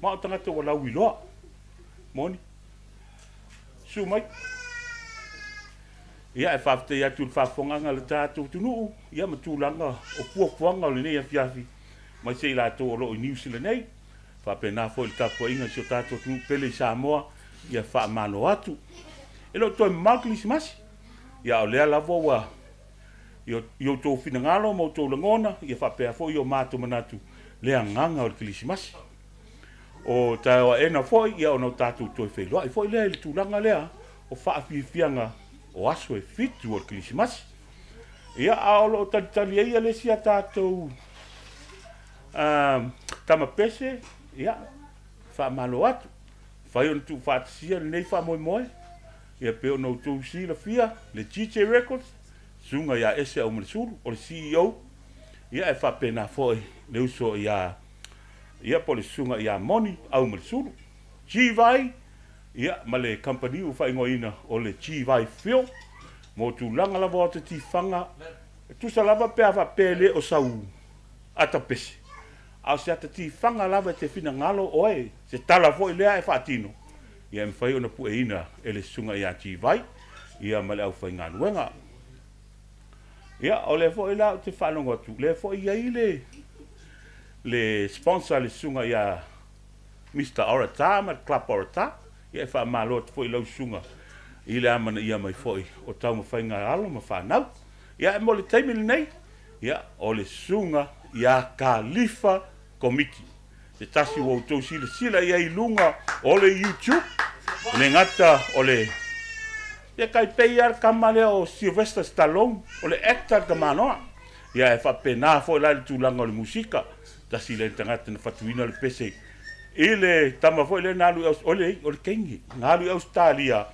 Ma o tanga to wala wilo. Moni. Sumai. Ia e fafte ia tu fafonga le tatu tunu. Ia ma tulanga o puafuanga le nei afiafi. Ma se la to lo New Zealand nei. Fa pena fo il tapo inga so tatu tu pele Samoa. Ia fa malo atu. Elo to maglis mas. Ya ole la voa. Yo to finangalo mo to langona, ia fa pe fo yo mato manatu. Le nganga o Christmas. O ta ena fo ia no tatu to fe lo. Fo le tu langa le o fa fianga o aso e fitu o Christmas. Ia aolo tali ia le sia tatu. Tama pese ia fa malo atu. Fa yo tu fa sia nei fa moi. Ia pe no tu si la fia le G-Vai Records sunga ya ese o msulu o CEO ia e fa pena foi le uso ia pole sunga ia money au msulu G-Vai ia male company u fa ingoina o le G-Vai film mo tu langa la volta ti fanga tu salava pe ava pele o sau atapese au se ti fanga lava te fina ngalo oe se tala foi le e fatino ia me fai ona pueina ele sunga ia G-Vai ia male au fai ngaluenga ia o le fo ila te whanonga tu le fo ia ile le sponsor le sunga ia Mr. Orata ma Club Orata ia fa malo te fo ila sunga ile amana ia mai fo o tau ma fai ngalo ma whanau ia mo le taimi nei ia o le sunga ia Khalifa Committee te tasi wo to sila ia ilunga o le YouTube le ngata o le ia kai peiar kamale o Sylvester Stallone o le actor ka manoa ia e fa pena fo la tu langa le musika tasi le tangata na fatuina le pese ile tama fo le nalu o le kengi nalu Australia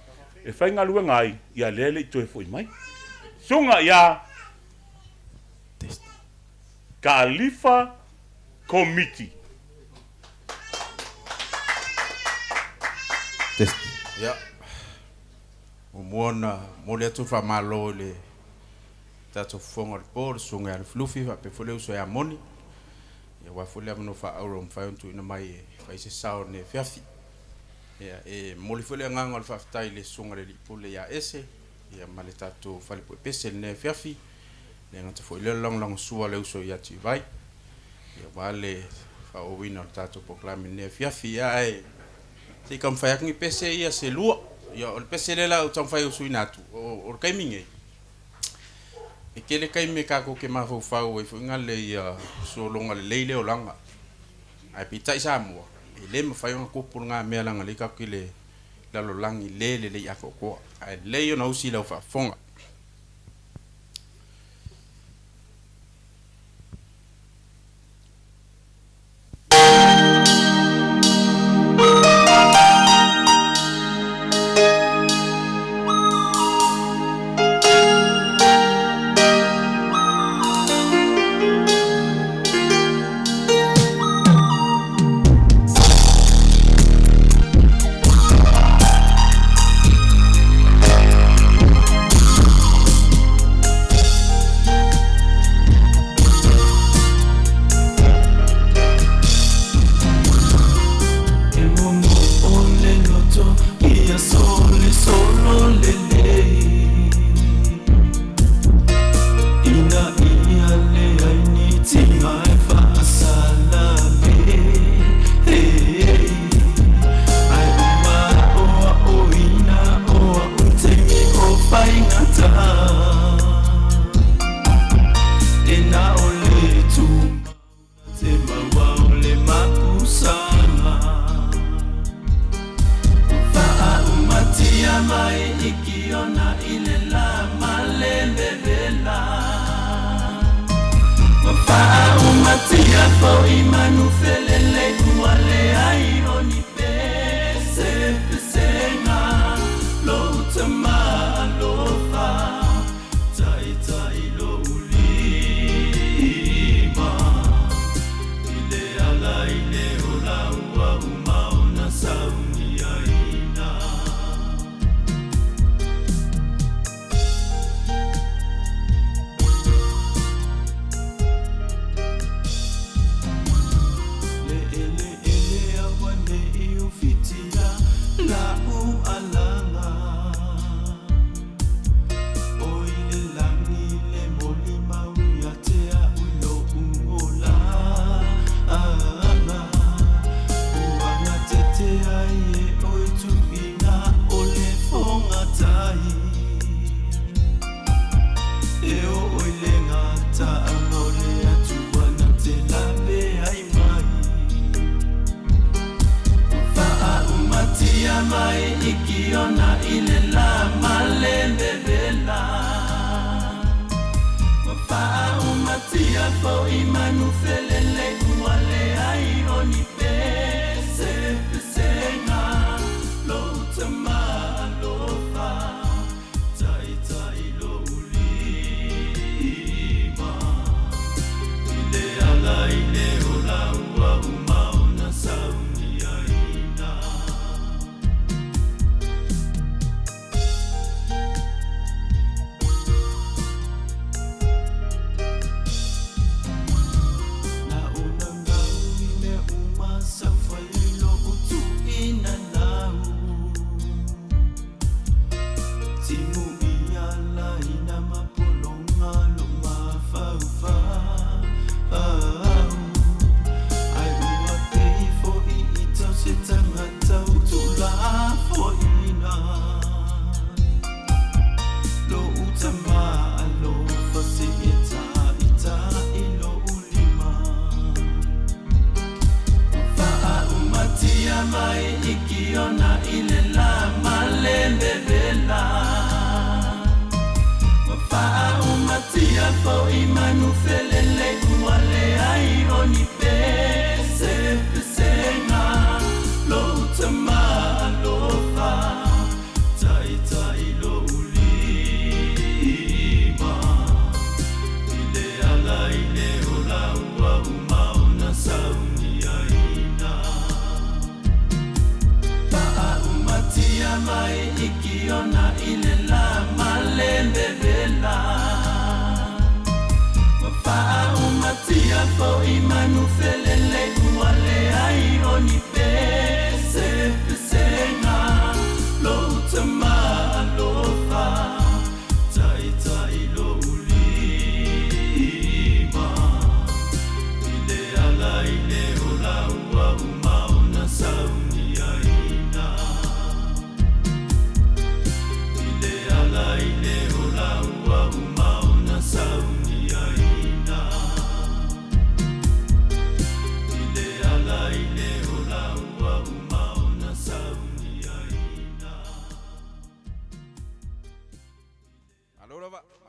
e fa ngalu ngai ia lele to e foi mai sunga ia Khalifa Committee.
Ya. Umona mole tu fa malo le tatu fonga por sunga al fluffy fa pe fole uso ya moni. Ya wa fole amno fa auro fa tu ina mai fa se sao ne fiafi. Ya e mole fole nganga fa tai le sunga le pole ya ese ya male tatu fa le pese ne fiafi. Le ngata fo le long sua le uso ya G-Vai. Ya vale fa o wina tatu proclame ne fiafi ya e se kam fa yakni pese ia se lua ya o pese le la o tam fa uso inatu o kai minge e kele kai me ka ko ke ma fo fa o fo ngale ya so longa le leile o langa ai pita isa mo e le me fa yon ko por nga me langa le ka ke le la lo langi le ya ko ai le yo no si la fa fonga
Tia fo imanu felele kuale ai matia mai ikiona ile la malembe vela Mafaa umatia fo imanu felele Mwale ai oni pese pesenga Lo utama alofa Tai tai lo ulima Ile ala ile ola ua umau na sauni aina Na unangau ime uma safailo utu ina nau Timu iala ina mapolonga lo mafaufa Ai ua pei fo I itau se tangata utula fo ina Lo utama alo fasi ita ilo ulima Faa umatia mai ikiona ile la malembe vela Faa umatia fo imanu felele Mwale ai oni pese pesenga Lo utama alofa Tai tai lo ulima Ile ala ile ola ua umau na sauni aina Faa umatia mai ikiona ile la malembe vela Faa umatia fo imanu felele Mwale ai oni pese pesenga Lo utama alofa Tai tai lo ulima Ile ala ile ola ua umau na sauni aina Ile ala ile ola ua umau na sauni aina Ile ala ile ola ua umau na sauni aina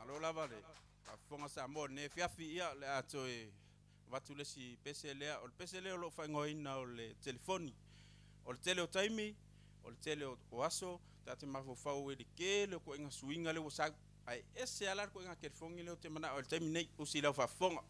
Alolava le afonga sa mo ne fiafi ia le ato e watu le si peselea o le peselea lo faingoina o le telefoni o le tele o taimi o le tele o aso tate mafofau e le ke le ko inga suinga le wasa ai ese ala ko inga telefoni le o te mana o le taimi nei usi la fafonga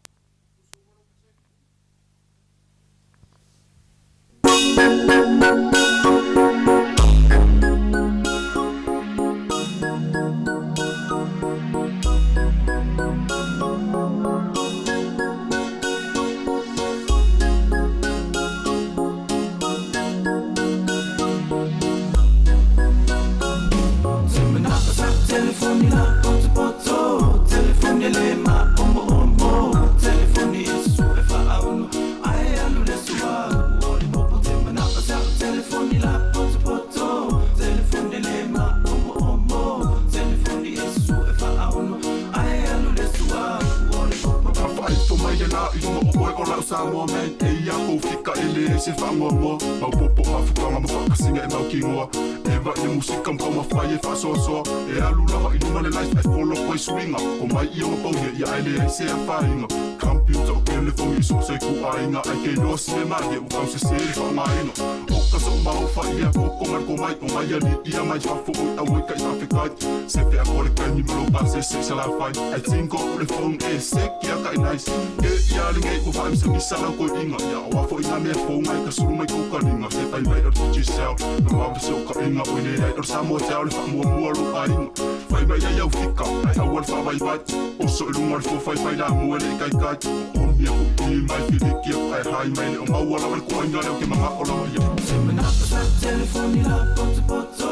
Telefoni la poto poto Telefoni le ma ombo ombo Telefoni isu e fa'auno Ai alu le sua Oli popo te manapa sa Telefoni la poto poto Telefoni le ma ombo ombo Telefoni isu e fa'auno Ai alu le sua Oli popo
Awhai to mai na I mo oe o lau sa moa men E ia kou fika ele se whangoa moa Mau popo mawhukanga mawhakasinga e mau kingoa Eva i musika mkau mawhai e whasoasoa E alu lawa I luma le life e kolo koi swinga Ko mai i o mapaunia I aile e se a whainga Computer o telefoni I so se ku ainga Ai kei loa si me mai e ukau se se e whangainga O kaso mau whai e koko ngar ko mai O mai ali ia mai whafo o au e kai whawhekai Se te a kore kai ni maro pa se se la whai Ai tingo o le phone e se kia kai nice E ia ringe ko whaim se misala ko inga Ia o wafo ina mea phone ai ka suru mai kukaringa Se tai mai ar tuji seo Na mawa se o ka inga o ine rai ar Samoa te au le whamua mua ro a inga Whai mai ai au fika Ai au al whawai vai O so i lunga le fwhai la mua le kai kai O mia ku I mai whilikia Ai hai mai le o mau ala wale ko inga leo ke mga o lawa ia
Semenapa sa telefoni la poto poto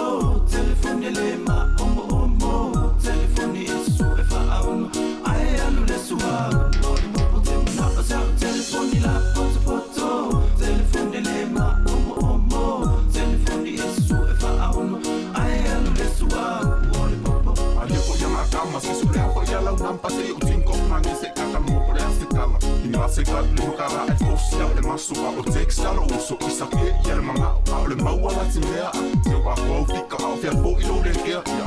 Telefoni le ma ombo ombo Telefoni isu e fa'auno Ai alu le sua Oli popo te manapa sa telefoni la poto poto Telefoni le ma ombo ombo Telefoni isu e fa'auno Ai alu le sua Oli popo
Ali ko yama kama se sule ko yala unampa se o tinko mangi se kaka mo por esta kala Ina se kat le kala e fosia le masu o texta lo uso isa ke yer manga o le maua la tinea Se o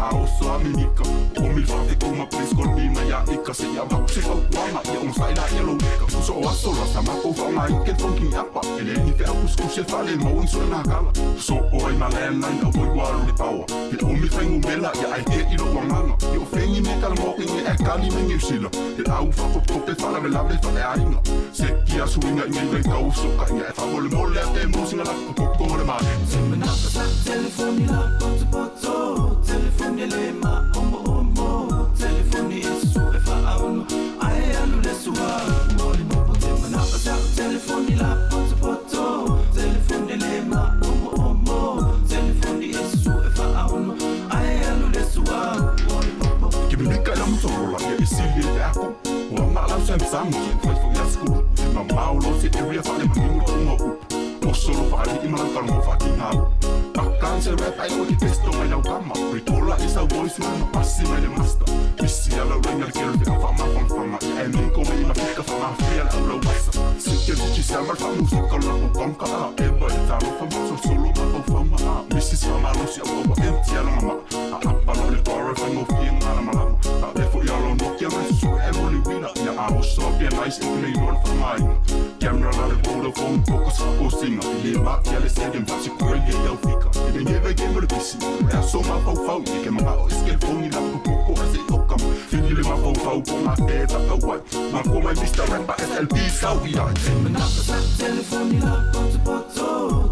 aoso aminika Omi whate kuma please kon mina ya ika Se ia wau se kau wanga ia o saila ia lo ika Uso o aso la sa mako whanga ike tonki apa Ele ni te apus kuse whale mau inso na kala So o ai malena ina o boi waru le paua He omi whaingu mela ia ai te ilo wanganga Ia o whengi me kala mo inge e kali me ngiusila He au whakopope whala me lave whale ainga Se kia suinga inge wei tau soka inge e whakole mole a te mosinga lako poko le mare
Semenaka sa telefoni la poto poto Telefoni le ma omo Telefoni isu e whaauno Ae alu le sua Moli mopo semenaka sa telefoni la poto poto Telefoni le ma omo Telefoni isu e whaauno Ae alu le sua Moli mopo
Ke minika la mutorola ia isili e ako Ua malau sem samu jen whaifo ia skulu Ma maulo se area whale maningu tonga upu O solo whaali I malakalo mo whaki ngau Pakan se rap ai o ki testo mai lau kama Ritola is a voice na pasi mai le master Misi ala ringa le kere whika whama whama Ia e minko me ina whika whama whia la ula wasa Sike vichi samar wha musika la o konka a Eba e taro whama so solo ma o whama a Misi whama losi a wawa empty ala mama A apalo le kore whango whia ngana malama A befo I alo nokia mai susu e moli wina Ia a oso a pia nice e kine inon whama inga Camera la le Vodafone focus whako singa Ile maki ale sedem vasi kuelia iau whika Ele never game le bisi E a so ma fau fau Ike mga o iske fongi na pupoko a se okam Fini le ma fau fau po ma te taka wai Ma ko mai Mr. Rapper SLB sau I ai
Semenaka sa telefoni la poto poto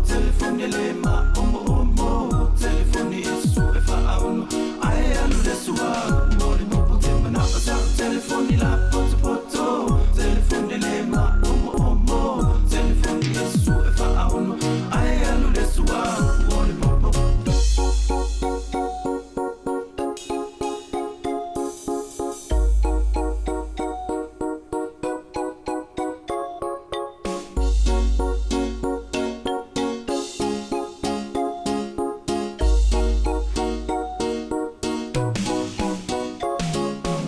Telefoni le ma omo Telefoni isu e whaauno Ae alu le sua Moli mopo semenaka sa telefoni la poto poto Telefoni le ma omo Telefoni isu e whaauno Ae alu le sua Moli mopo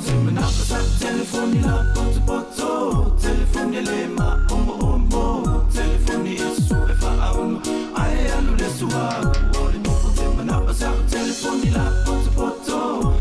Semenaka sa telefoni la poto poto Telefoni le ma omo Telefoni isu e whaauno Ae alu le sua Moli mopo semenaka sa telefoni la poto poto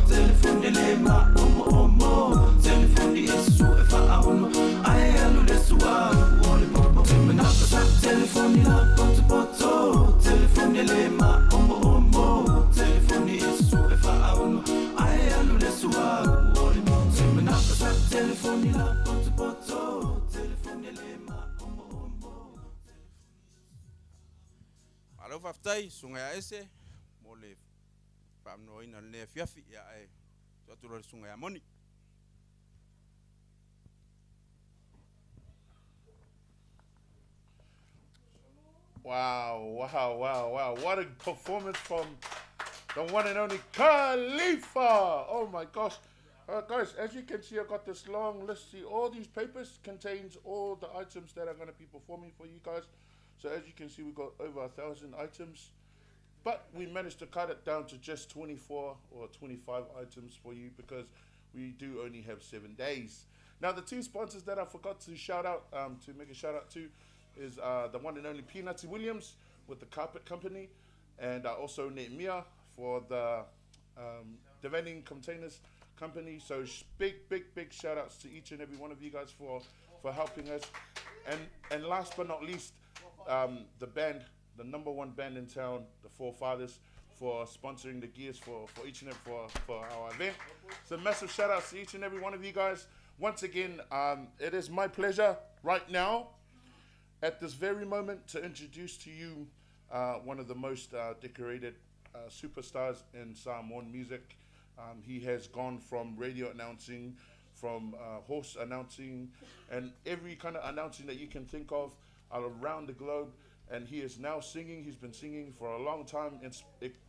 Telefoni le ma omo Telefoni isu e whaauno Ae alu le sua Moli mopo semenaka sa telefoni la poto poto Telefoni le ma omo Telefoni isu e whaauno Ae alu le sua Moli mopo semenaka sa telefoni la poto poto Telefoni le ma omo
Alo whaftai, sunga ya ese, mo le whamnoina le fiafi ia e tuatura le sunga ya moni.
Wow. What a performance from the one and only Khalifa. Oh my gosh. Guys, as you can see, I've got this long list. See, all these papers contains all the items that are going to be performing for you guys. So as you can see, we've got over 1,000 items. But we managed to cut it down to just 24 or 25 items for you because we do only have 7 days. Now, the two sponsors that I forgot to shout out, to make a shout out to, is the one and only Peanutsy Williams with the Carpet Company, and also Nehemiah for the vending containers company. So big shout outs to each and every one of you guys for helping us. And last but not least, the band, the number one band in town, the Forefathers, for sponsoring the gears for each and every for our event. So massive shout outs to each and every one of you guys. Once again, it is my pleasure right now, at this very moment, to introduce to you one of the most decorated superstars in Samoan music. He has gone from radio announcing, from horse announcing, and every kind of announcing that you can think of around the globe. And he is now singing. He's been singing for a long time,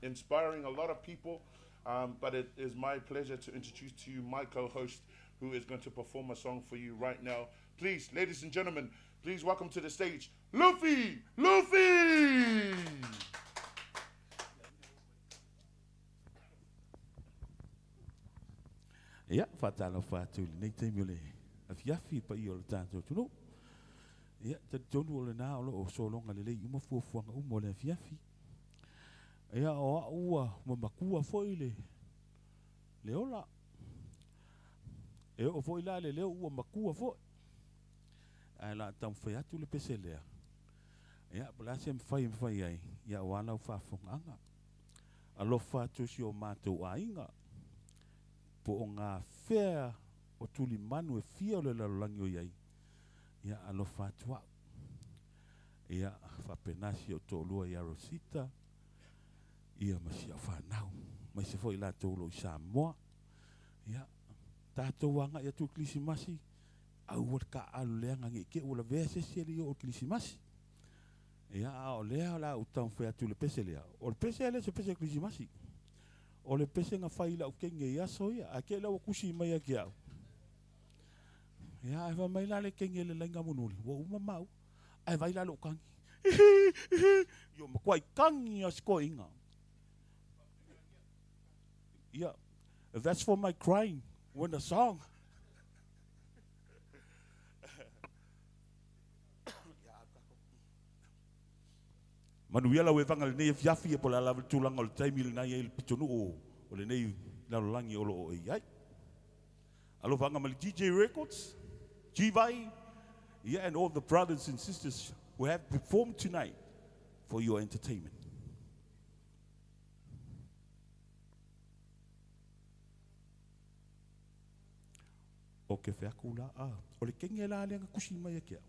inspiring a lot of people. But it is my pleasure to introduce to you my co-host, who is going to perform a song for you right now. Please, ladies and gentlemen, please welcome to the stage, Luffy! Luffy!
Ia, whatalo whātuli, nei teimi ole, a fiafi pa I o le tātou tunu. Ia, te tonu o le nā o lo o solonga le lei, uma fuafuanga uma o le fiafi. Ia, o a ua, ma makua foi le, Le ola. E o fo ila le leo ua makua fo. Ai la tam fai atu le pese lea. Ia pala se mfai ai. Ia wala ufafonga. Alofa atu si o mātou ainga. Po o ngā whea o tuli manu e fia o le lalangi o iai. Ia alofa atu au. Ia whapenasi o tōlua i Arosita. Ia masi a whanau. Mai se fo ila tōlo i Samoa. Ia tātou wanga ia tu Klisimasi. Au wat ka alu leanga ngi ke ula vea se seri o Klisimasi. Ia o lea la utang whea tu le pese lea. O le pese ele se pese Klisimasi. O le pese nga whaila u kenge ia so ia. A ke lau kusi mai a ke au. Ia e wa mai la le kenge le lainga munuli. Wa uma mau. Ai vai la lo kangi. Yo makwai kangi a sko inga. Yeah. That's for my crying when the song. Manuia la wevanga le nei fiafi e pola la tulanga o le taimi le nai e le pitonu o le nei la langi o lo o iai. Alo vanga ma le DJ Records, G-Vai, yeah, and all the brothers and sisters who have performed tonight for your entertainment. O ke whea kula a. O le kenge la leanga kusi mai a kia.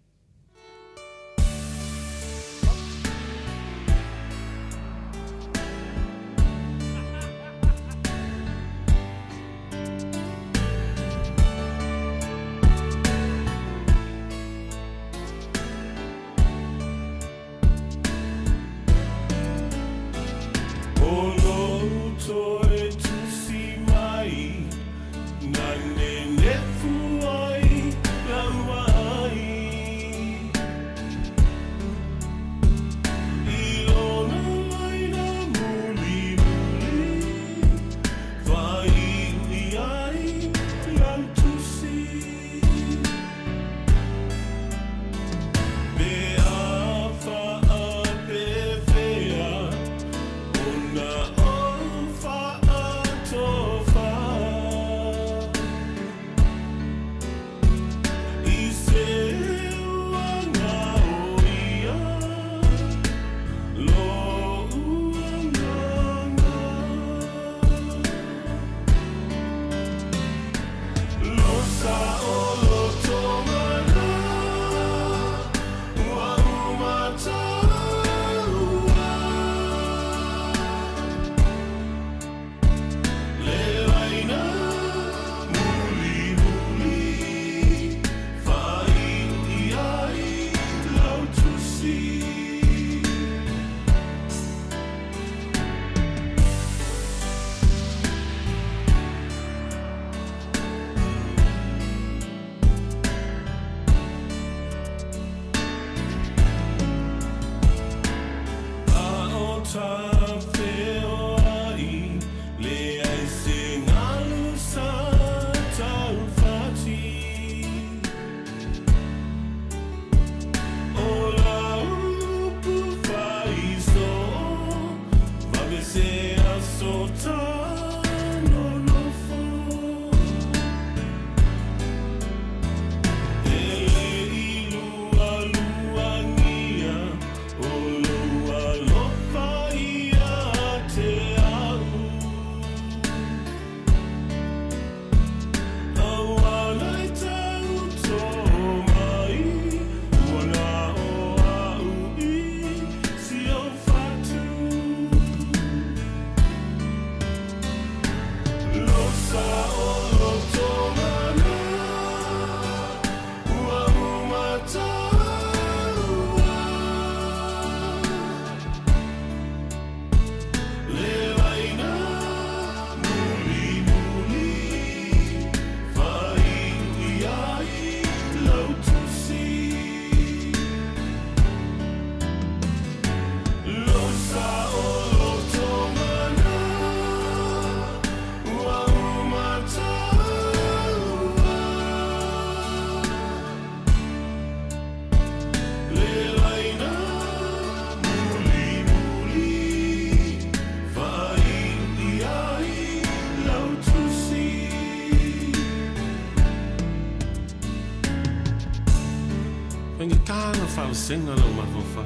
senga lau mafofa.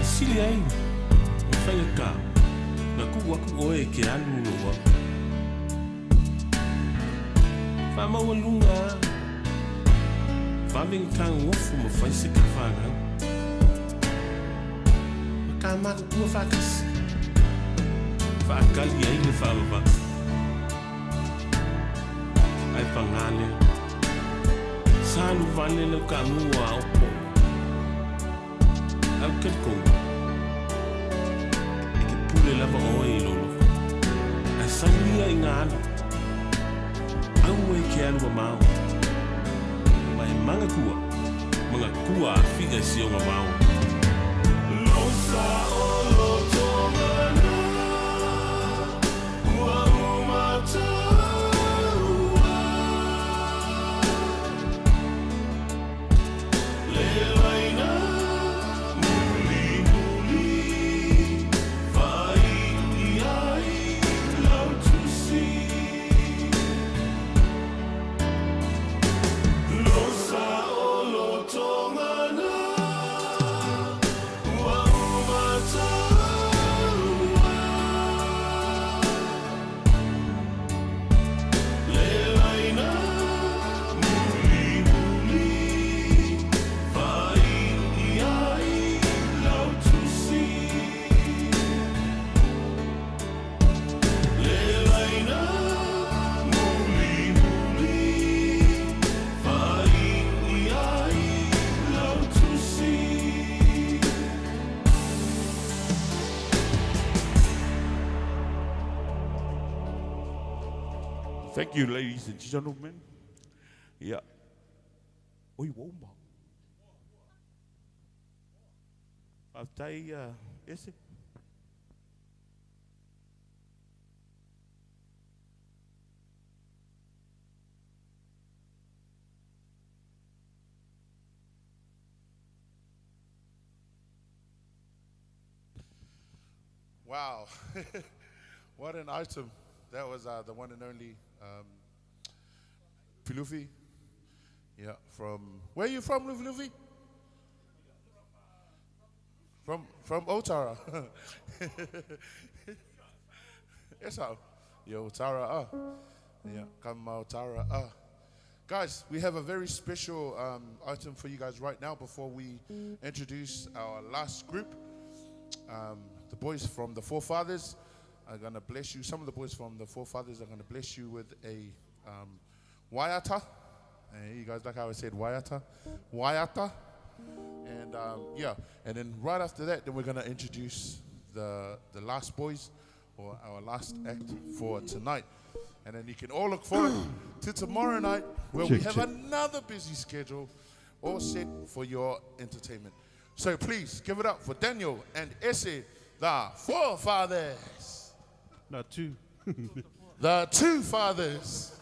Sili ai, o whaia ka, na ku aku oe ke alu loa. Wha maua lunga, wha venga kanga ofu ma whai se ka whanau. Ma ka maka kua whakasi, whaakali ai le whaalawa. Ai pangale, sānu vale lau ka mua au po. Au kelkonga. Le lava oe I lolo. Ai saunia I ngā ana. Au e ke anu a mau. Mai manga kua. Manga kua a whiga si o ngā mau. Losa o loto mana. Ua umata ua. Le laina.
Thank you, ladies and gentlemen. Yeah. Oi, womba. Aftai, esse.
Wow. What an item. That was the one and only Luffy. Yeah, from where are you from, Luffy? From Otara. Yes, how? Yeah, Otara. Yeah, come Otara. Guys, we have a very special item for you guys right now before we introduce our last group. The boys from the Forefathers are going to bless you. Some of the boys from the Forefathers are going to bless you with a waiata. And you guys like how I said waiata? Waiata. And yeah, and then right after that, then we're going to introduce the last boys, or our last act for tonight. And then you can all look forward to tomorrow night, where we have another busy schedule all set for your entertainment. So please give it up for Daniel and Esse, the Forefathers.
No, two.
The two fathers.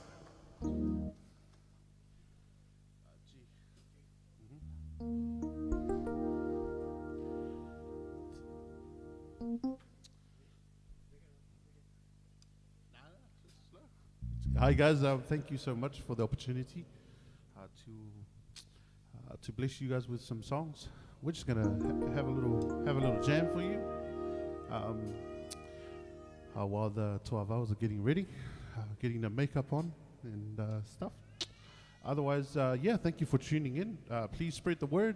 Hi guys, thank you so much for the opportunity to bless you guys with some songs. We're just gonna have a little jam for you. While the 12 hours are getting ready, getting the makeup on and stuff. Otherwise, yeah, thank you for tuning in. Please spread the word.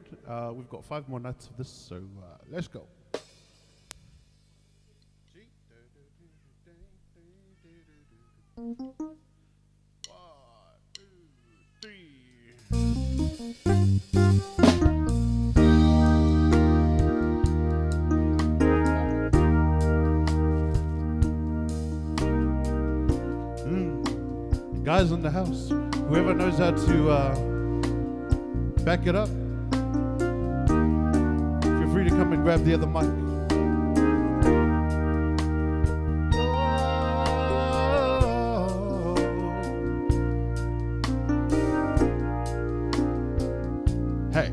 We've got 5 more nights of this, so let's go. Guys in the house, whoever knows how to back it up, feel free to come and grab the other mic. Hey.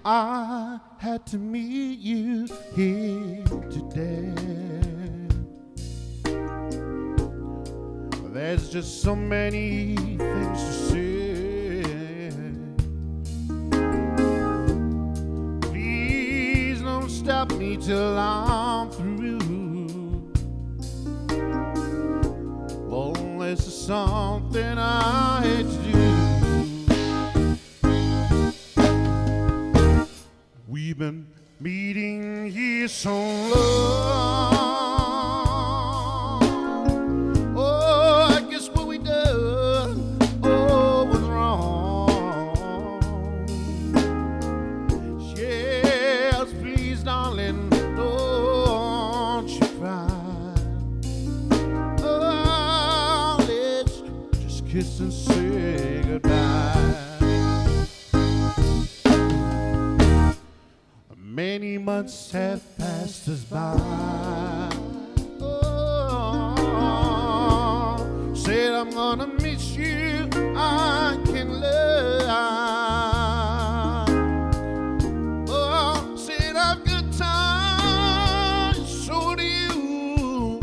I had to meet you here today.
There's just so many things to say. Please don't stop me till I'm through. Oh, this is something I hate to do. We've been meeting here so long. Oh, I guess what we done, oh, was wrong. Yes, please, darling, don't you cry. Oh, let's just kiss and say goodbye. Many months have passed us by. Oh, said I'm gonna miss you, I can lie. Oh, said I've got time, so do you.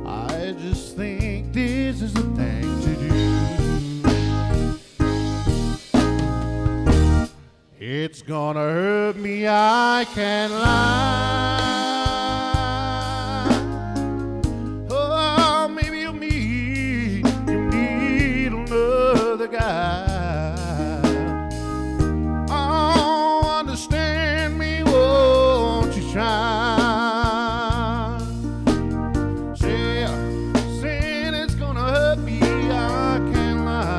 I just think this is the thing to do. It's gonna hurt me, I can't lie. Oh, maybe you need another guy. Oh, understand me, won't you try? Saying it's gonna hurt me, I can't lie.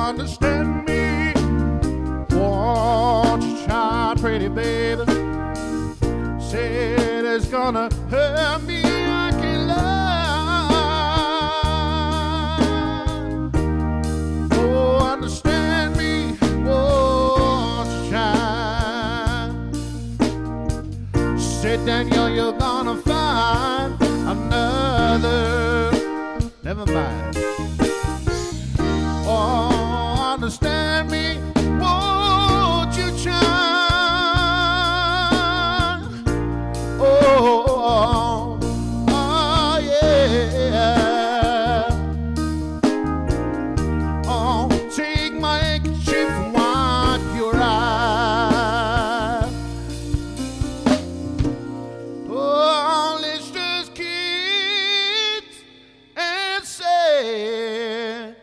Understand me, won't you try, pretty baby? Said it's gonna hurt me, I can't lie. Oh, understand me, won't you try? Said Daniel, you're gonna find another. Never mind. Oh, understand me, won't you try? Oh, yeah. Oh, take my handkerchief and wipe your eye. Oh, let's just kiss and say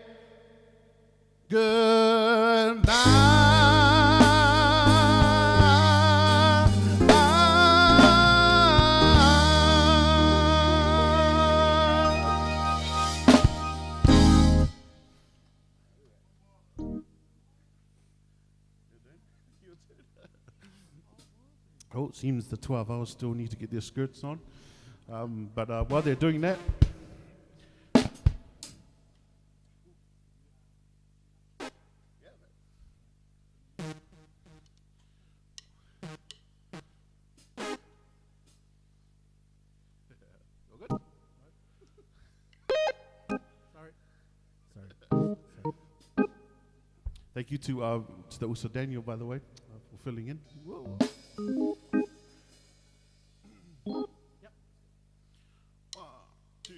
Oh, it seems the 12 hours still need to get their skirts on. But while they're doing that, thank you to the Uso Daniel, by the way, for filling in. Whoa. Yep. 1, 2.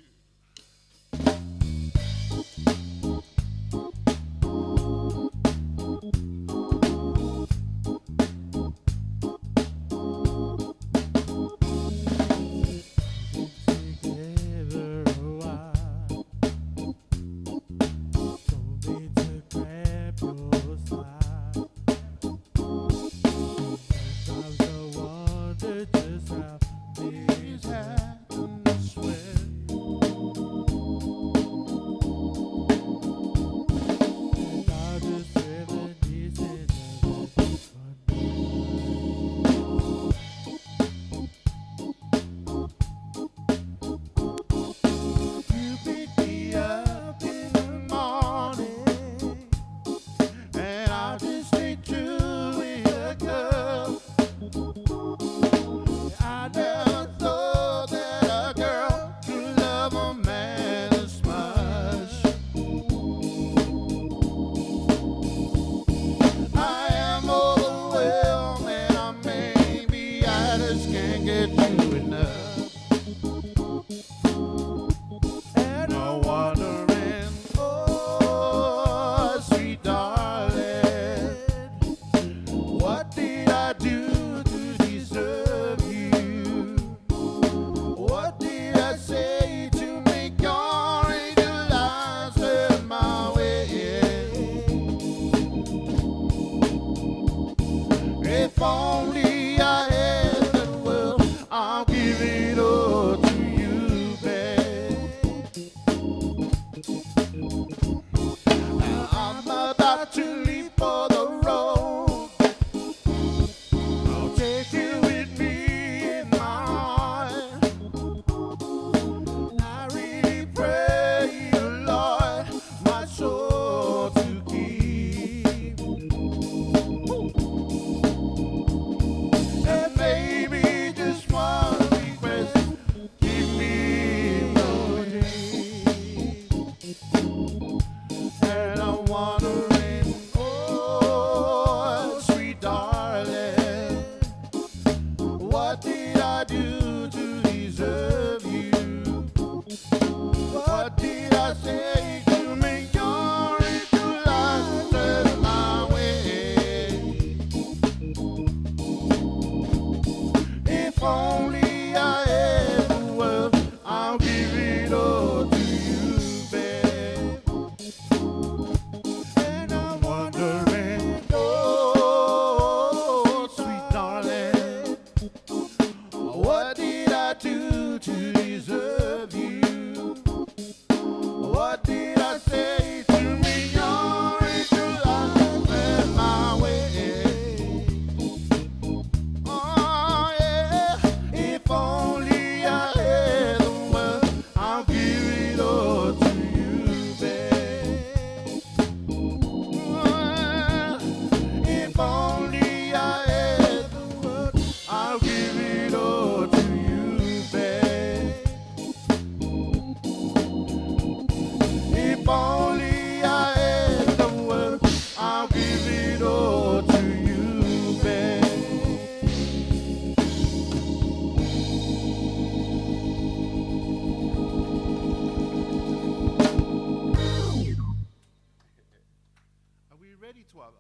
ready, 12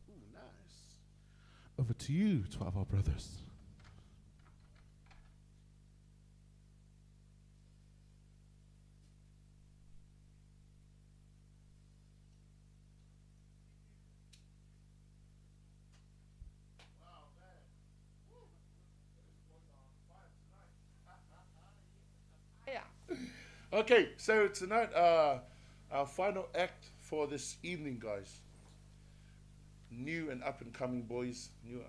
Ooh, nice. Over to you, 12 brothers.
Okay, so tonight, our final act for this evening, guys. New and up and coming boys, new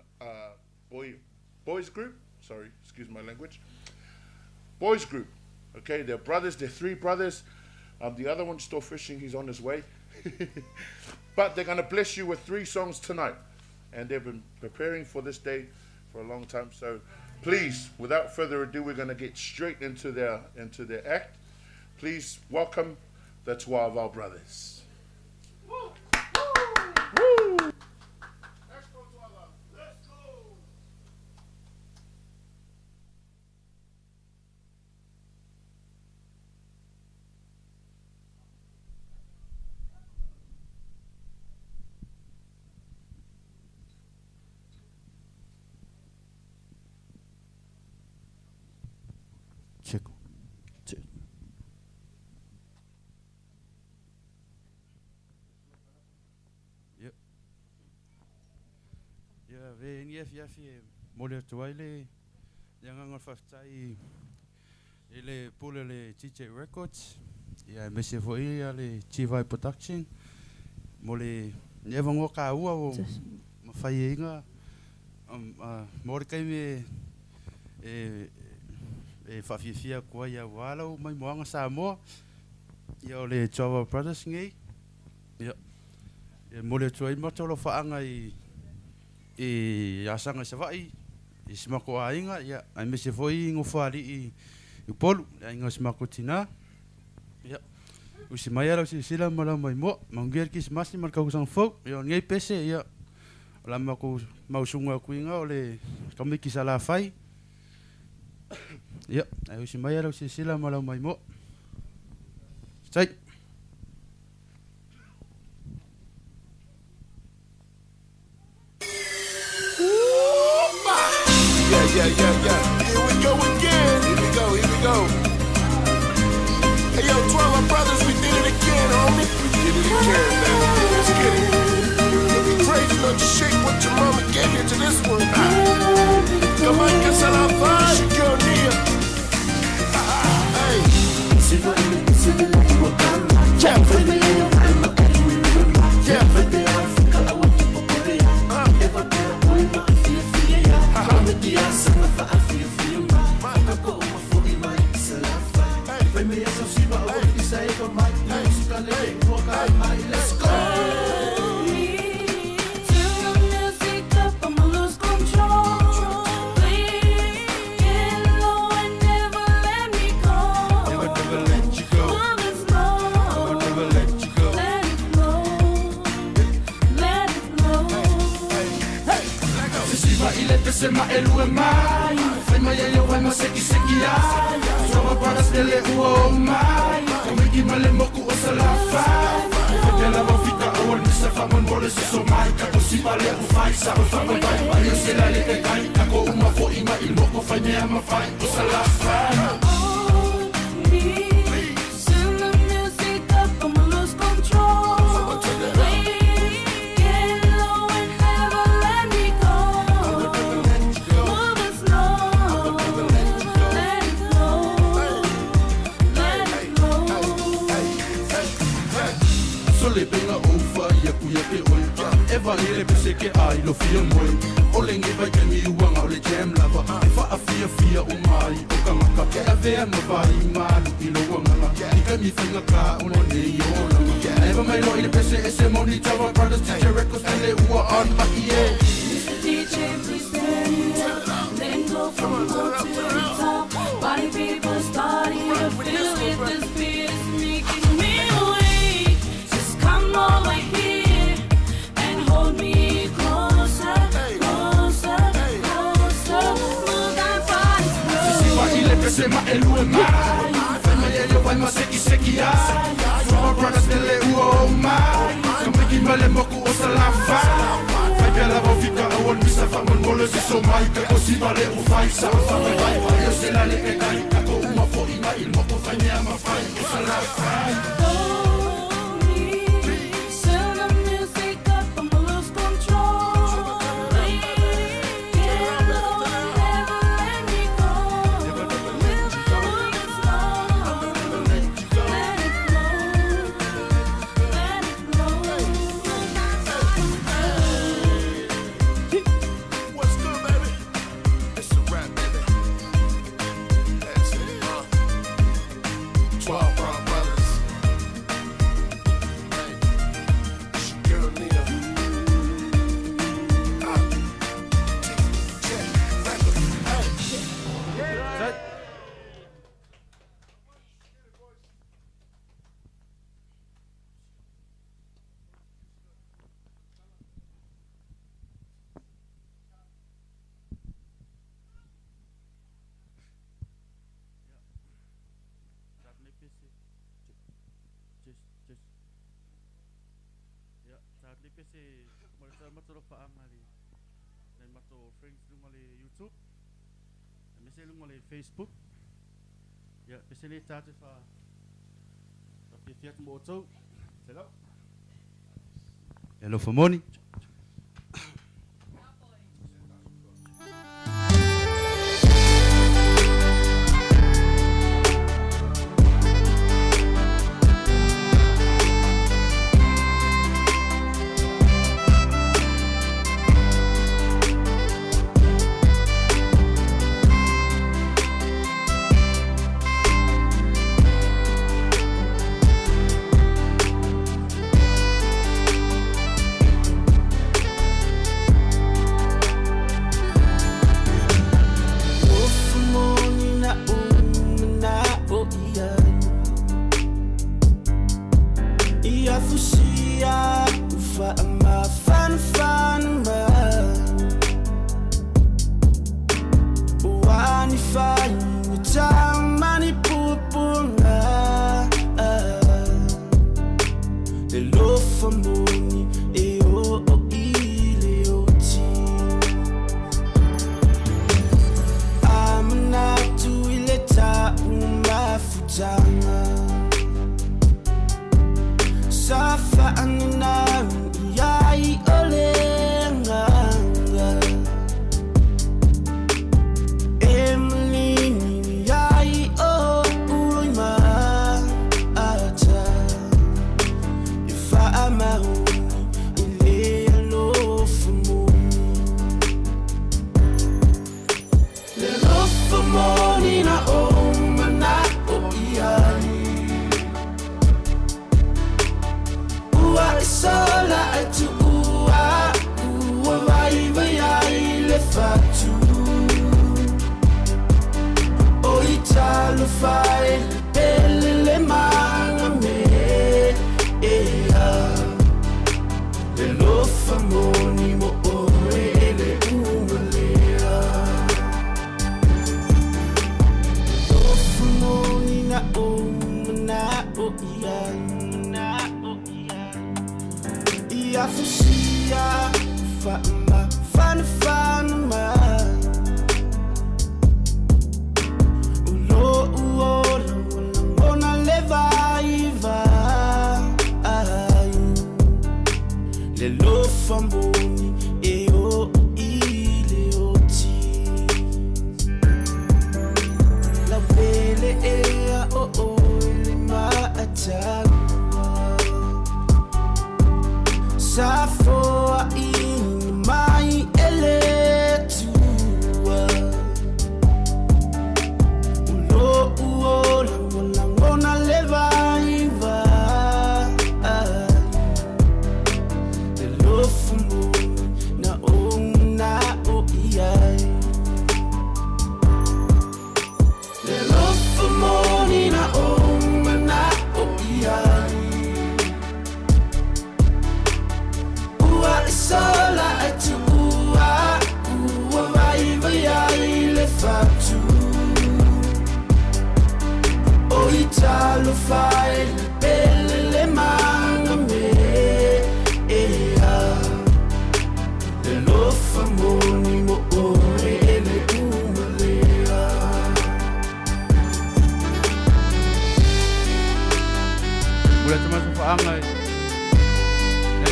boys group. Sorry, excuse my language. Boys group. Okay, they're brothers. They're three brothers. The other one's still fishing. He's on his way. But they're gonna bless you with 3 songs tonight, and they've been preparing for this day for a long time. So, please, without further ado, we're gonna get straight into their act. Please welcome the 12 brothers. Woo! Woo! Let's go, 12. Let's go.
Check. Mole tuaile yang ngal faftai ele pule le G-Vai Records ya mese foi ale G-Vai Production mole neva ngoka ua o mafai inga mor kai me fafifia kwa ya wala mai moanga Samoa ya le G-Vai Brothers ngai ya mole tuai matolo faanga ya sanga savai ismako ainga ya ai mese foi ngofali I polu ainga smako tina ya usi mai ala usi sila mala mai mo mangier kis masi marka usang fo ya ngai pese ya lama ko mausunga kuinga ole kamiki sala fai ya ai usi mai ala usi sila mala mai mo sai
Yeah. Here we go again. Here we go. Hey, yo, 12 brothers, we did it again, homie. We did it again, man. Let's get it. It'll be crazy not to shake what your mama gave you to this one. Come on, get some love. It's your girl, Nia. Hey. Let's go.
Sema elu mai, fai mai yo vai ma seki ai. Sova para stelle uo mai, come ki male moku o salafa. Fetela va fika o ni sa fa mon bole so mai, ka ko si vale o fai sa fa mai vai. Yo se la le kai ka ko uma fo ima il moko fai me ama fai o salafa. Eva ile peseke ai lo fia moi ole ngi vai ke mi uanga ole jam lava fa afia umai o kanga ka ave ma vai malu i lo wanga ni ka mi finga ka ono ne yo na Eva mai lo ile pese ese money G-Vai Brothers G-Vai Records and they were on my yeah
DJ please stand then go from low to the top body people starting to feel it this beat is making me weak just come over here hold me closer, closer, closer. Move that body closer.
Si va ile pese ma elu mai. Fema yo vai ma seki ai. G-Vai Brothers dele uo mai. Come ki male
on misa whangon mole si so mai Ke o si vale o whai sa o whangon vai Io se la le pe kai Kako uma fo i mai il moko whai mea ma whai O sa la whai
Turn the music up, I'ma lose control. Get low, never let me go. Never let it slow. Let it flow, let it
What's good, baby? It's a rap, baby. That's it, 12 Brown Brothers. Hey, it's your girl Nina. TJ Records. Hey.
Facebook. Ja, beseli tatu fa. Tapi fiat moto. Hello. Hello for money.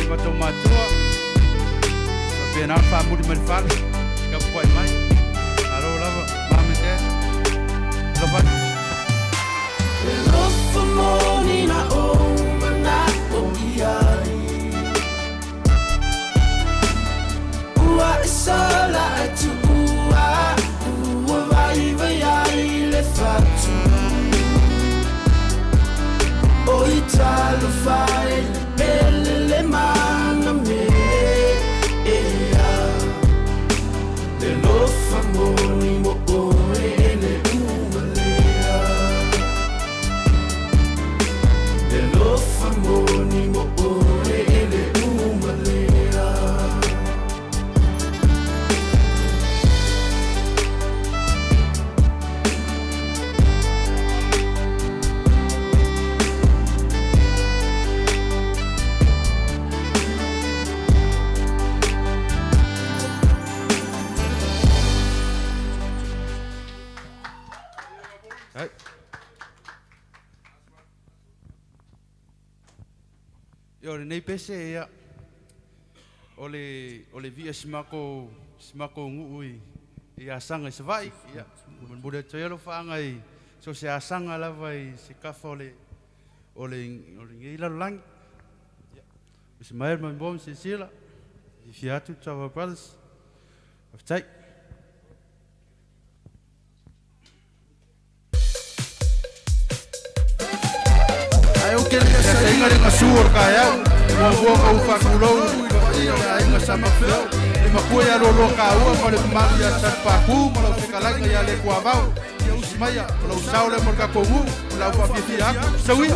matou matua. Pena fa muri mai fale. Ka poi mai. Alo lava mami te. Lava.
Love for money na na omiai. Ua isala atu ua vai vai le fatu. O italo fai belle le mano me. De love for money mo ele umalea. De love for money mo ele umalea.
Hey. Yo, nei pese ia. Ole via smako ngui. Ia sanga se vai. Ia. Mun bude telo fanga i. So se asanga lava i se kafa ole ngila lang. Ia. Is my mom se sila. If you had to our brothers. Of take.
Eu quero
Ya sa inga rin asur kaya. Mo ko ufakulo. Ya inga sa mafel. Ni makuya lolo ka ua pa le mali ya sa paku, mo lo fikalanga ya le kuavao. Ya usmaya, lo saule mo ka komu, la wa fifia. Sawi.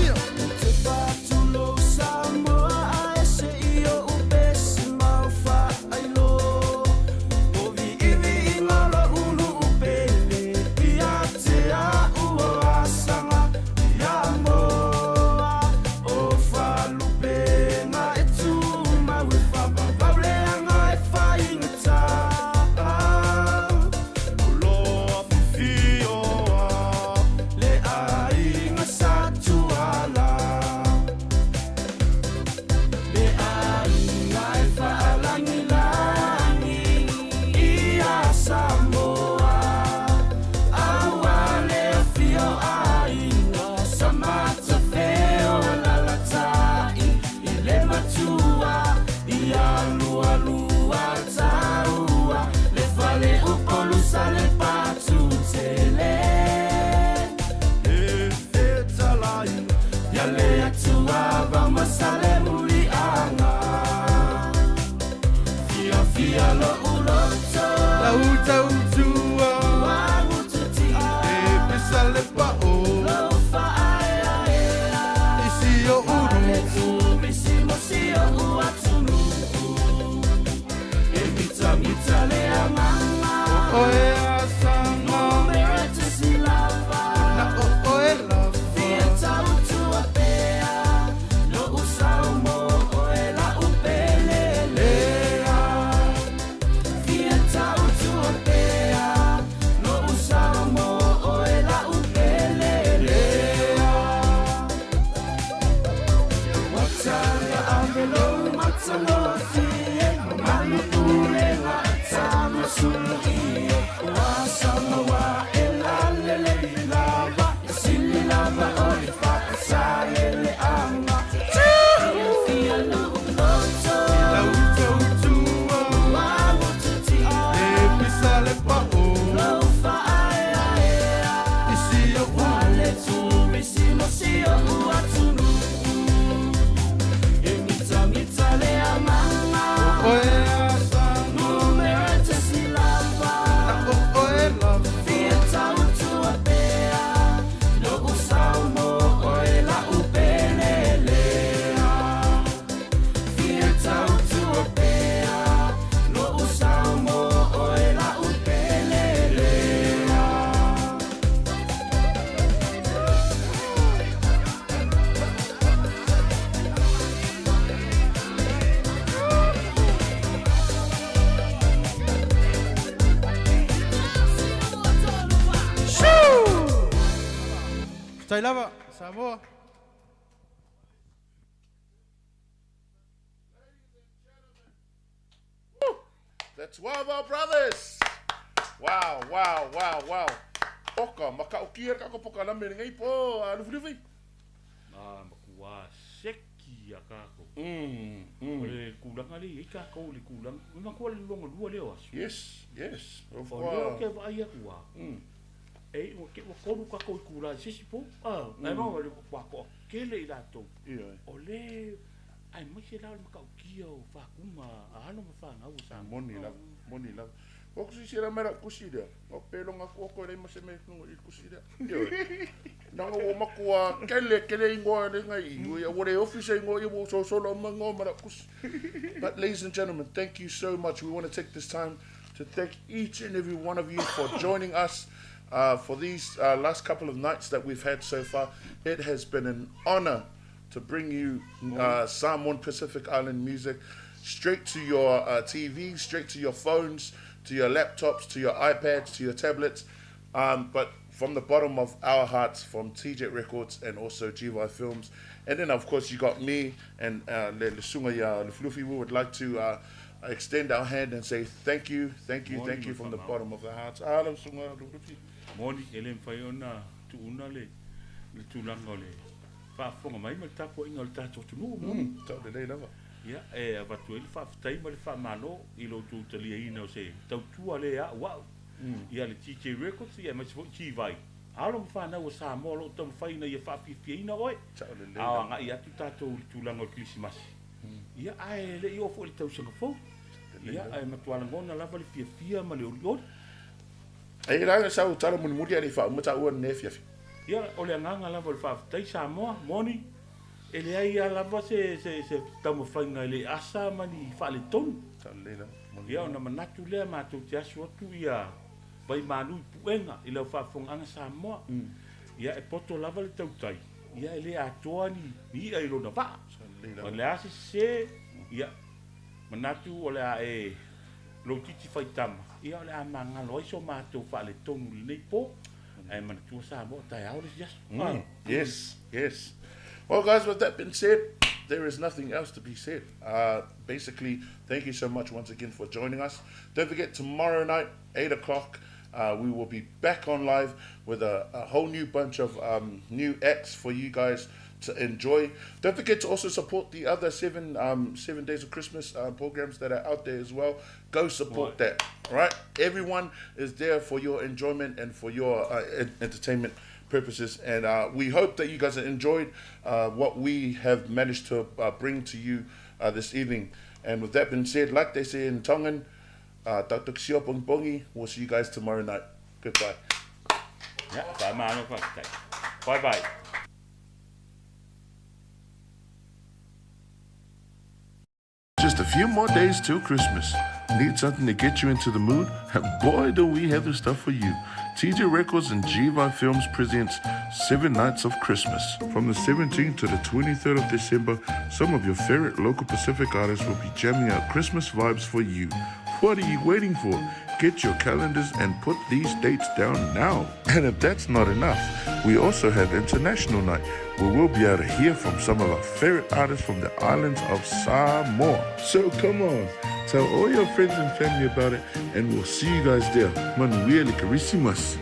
Sailava, Samoa.
the 12 of our brothers. Wow. Oka, maka ukia kako poka na mene ngai po, lufi.
Makua seki a kako. Ole kulanga le, i kako le kulanga. Makua le longa lua leo asu.
Yes. Of
O leo ke va ia kua. E o ke o koru kako i kula sisi po. E no, ole wako kele i rato. Ole, ai mai se lao maka ukia o whakuma, a hano ma whanga u sa.
Moni love. O kusi sira mera kusi rea. O pelonga koko rei mase me kungo i kusi rea. Nanga o makua kele ingoa le ngai. Ui a wore office ingoa i wo so solo mango mara kusi. But ladies and gentlemen, thank you so much. We want to take this time to thank each and every one of you for joining us for these last couple of nights that we've had so far. It has been an honor to bring you Samoan Pacific Island music straight to your TV, straight to your phones, to your laptops, to your iPads, to your tablets, but from the bottom of our hearts, from TJ Records and also G-Vai Films. And then of course you got me and Le Sunga Ya Le Fluffy. We would like to extend our hand and say thank you from the bottom of our hearts. Le Sunga Le Fluffy.
Moni ele mfaiona tuuna le tulanga le. Fa fonga mai ma tapo inga le tato tunu.
Tau de lei lava.
Ya, avatu ele whaafitai ma le whaamalo i lo tu talia ina o se tautua le a wau. Ia le TJ Records, ia mai se fo G-Vai. Alo ma whanau o Samoa lo tamu whaina ia whaafifia ina oe. Awa nga i atu tātou li tūlanga o Krisimasi. Ia ae le i ofo le tausanga fau. Ia ae matuala ngona lava le fia ma le oriori.
Ei ranga sau tala muni muri ale wha umata ua ne fiafi.
Ia ole anganga lava le whaafitai Samoa, moni. Ele ai alava se tamu whainga ele asa mani whaale tonu. Ia ona manatu lea mātou te asu atu ia vai manu i puenga i lau whaafonganga Samoa. Ia e poto lava le tautai. Ia ele atoa ni ia i lona waa. O le ase se ia manatu o le a e lo titi whaitama. Ia o le a mangalo iso mātou whaale tonu li nei po. Ai manatu Samoa tai au le
Yes. Well, guys, with that being said, there is nothing else to be said. Basically, thank you so much once again for joining us. Don't forget, tomorrow night, 8 o'clock, we will be back on live with a whole new bunch of new acts for you guys to enjoy. Don't forget to also support the other 7 Days of Christmas programs that are out there as well. Go support that, right? Everyone is there for your enjoyment and for your entertainment purposes, and we hope that you guys have enjoyed what we have managed to bring to you this evening. And with that being said, like they say in Tongan, Tatuk Sio Pongi Pongi, we'll see you guys tomorrow night. Goodbye.
Bye.
Just a few more days till Christmas. Need something to get you into the mood? And boy, do we have the stuff for you. TJ Records and G-Vai Films presents 7 Nights of Christmas. From the 17th to the 23rd of December, some of your favorite local Pacific artists will be jamming out Christmas vibes for you. What are you waiting for? Get your calendars and put these dates down now. And if that's not enough, we also have International Night, where we'll be able to hear from some of our favorite artists from the islands of Samoa. So come on, tell all your friends and family about it, and we'll see you guys there. Manuel Carisimas.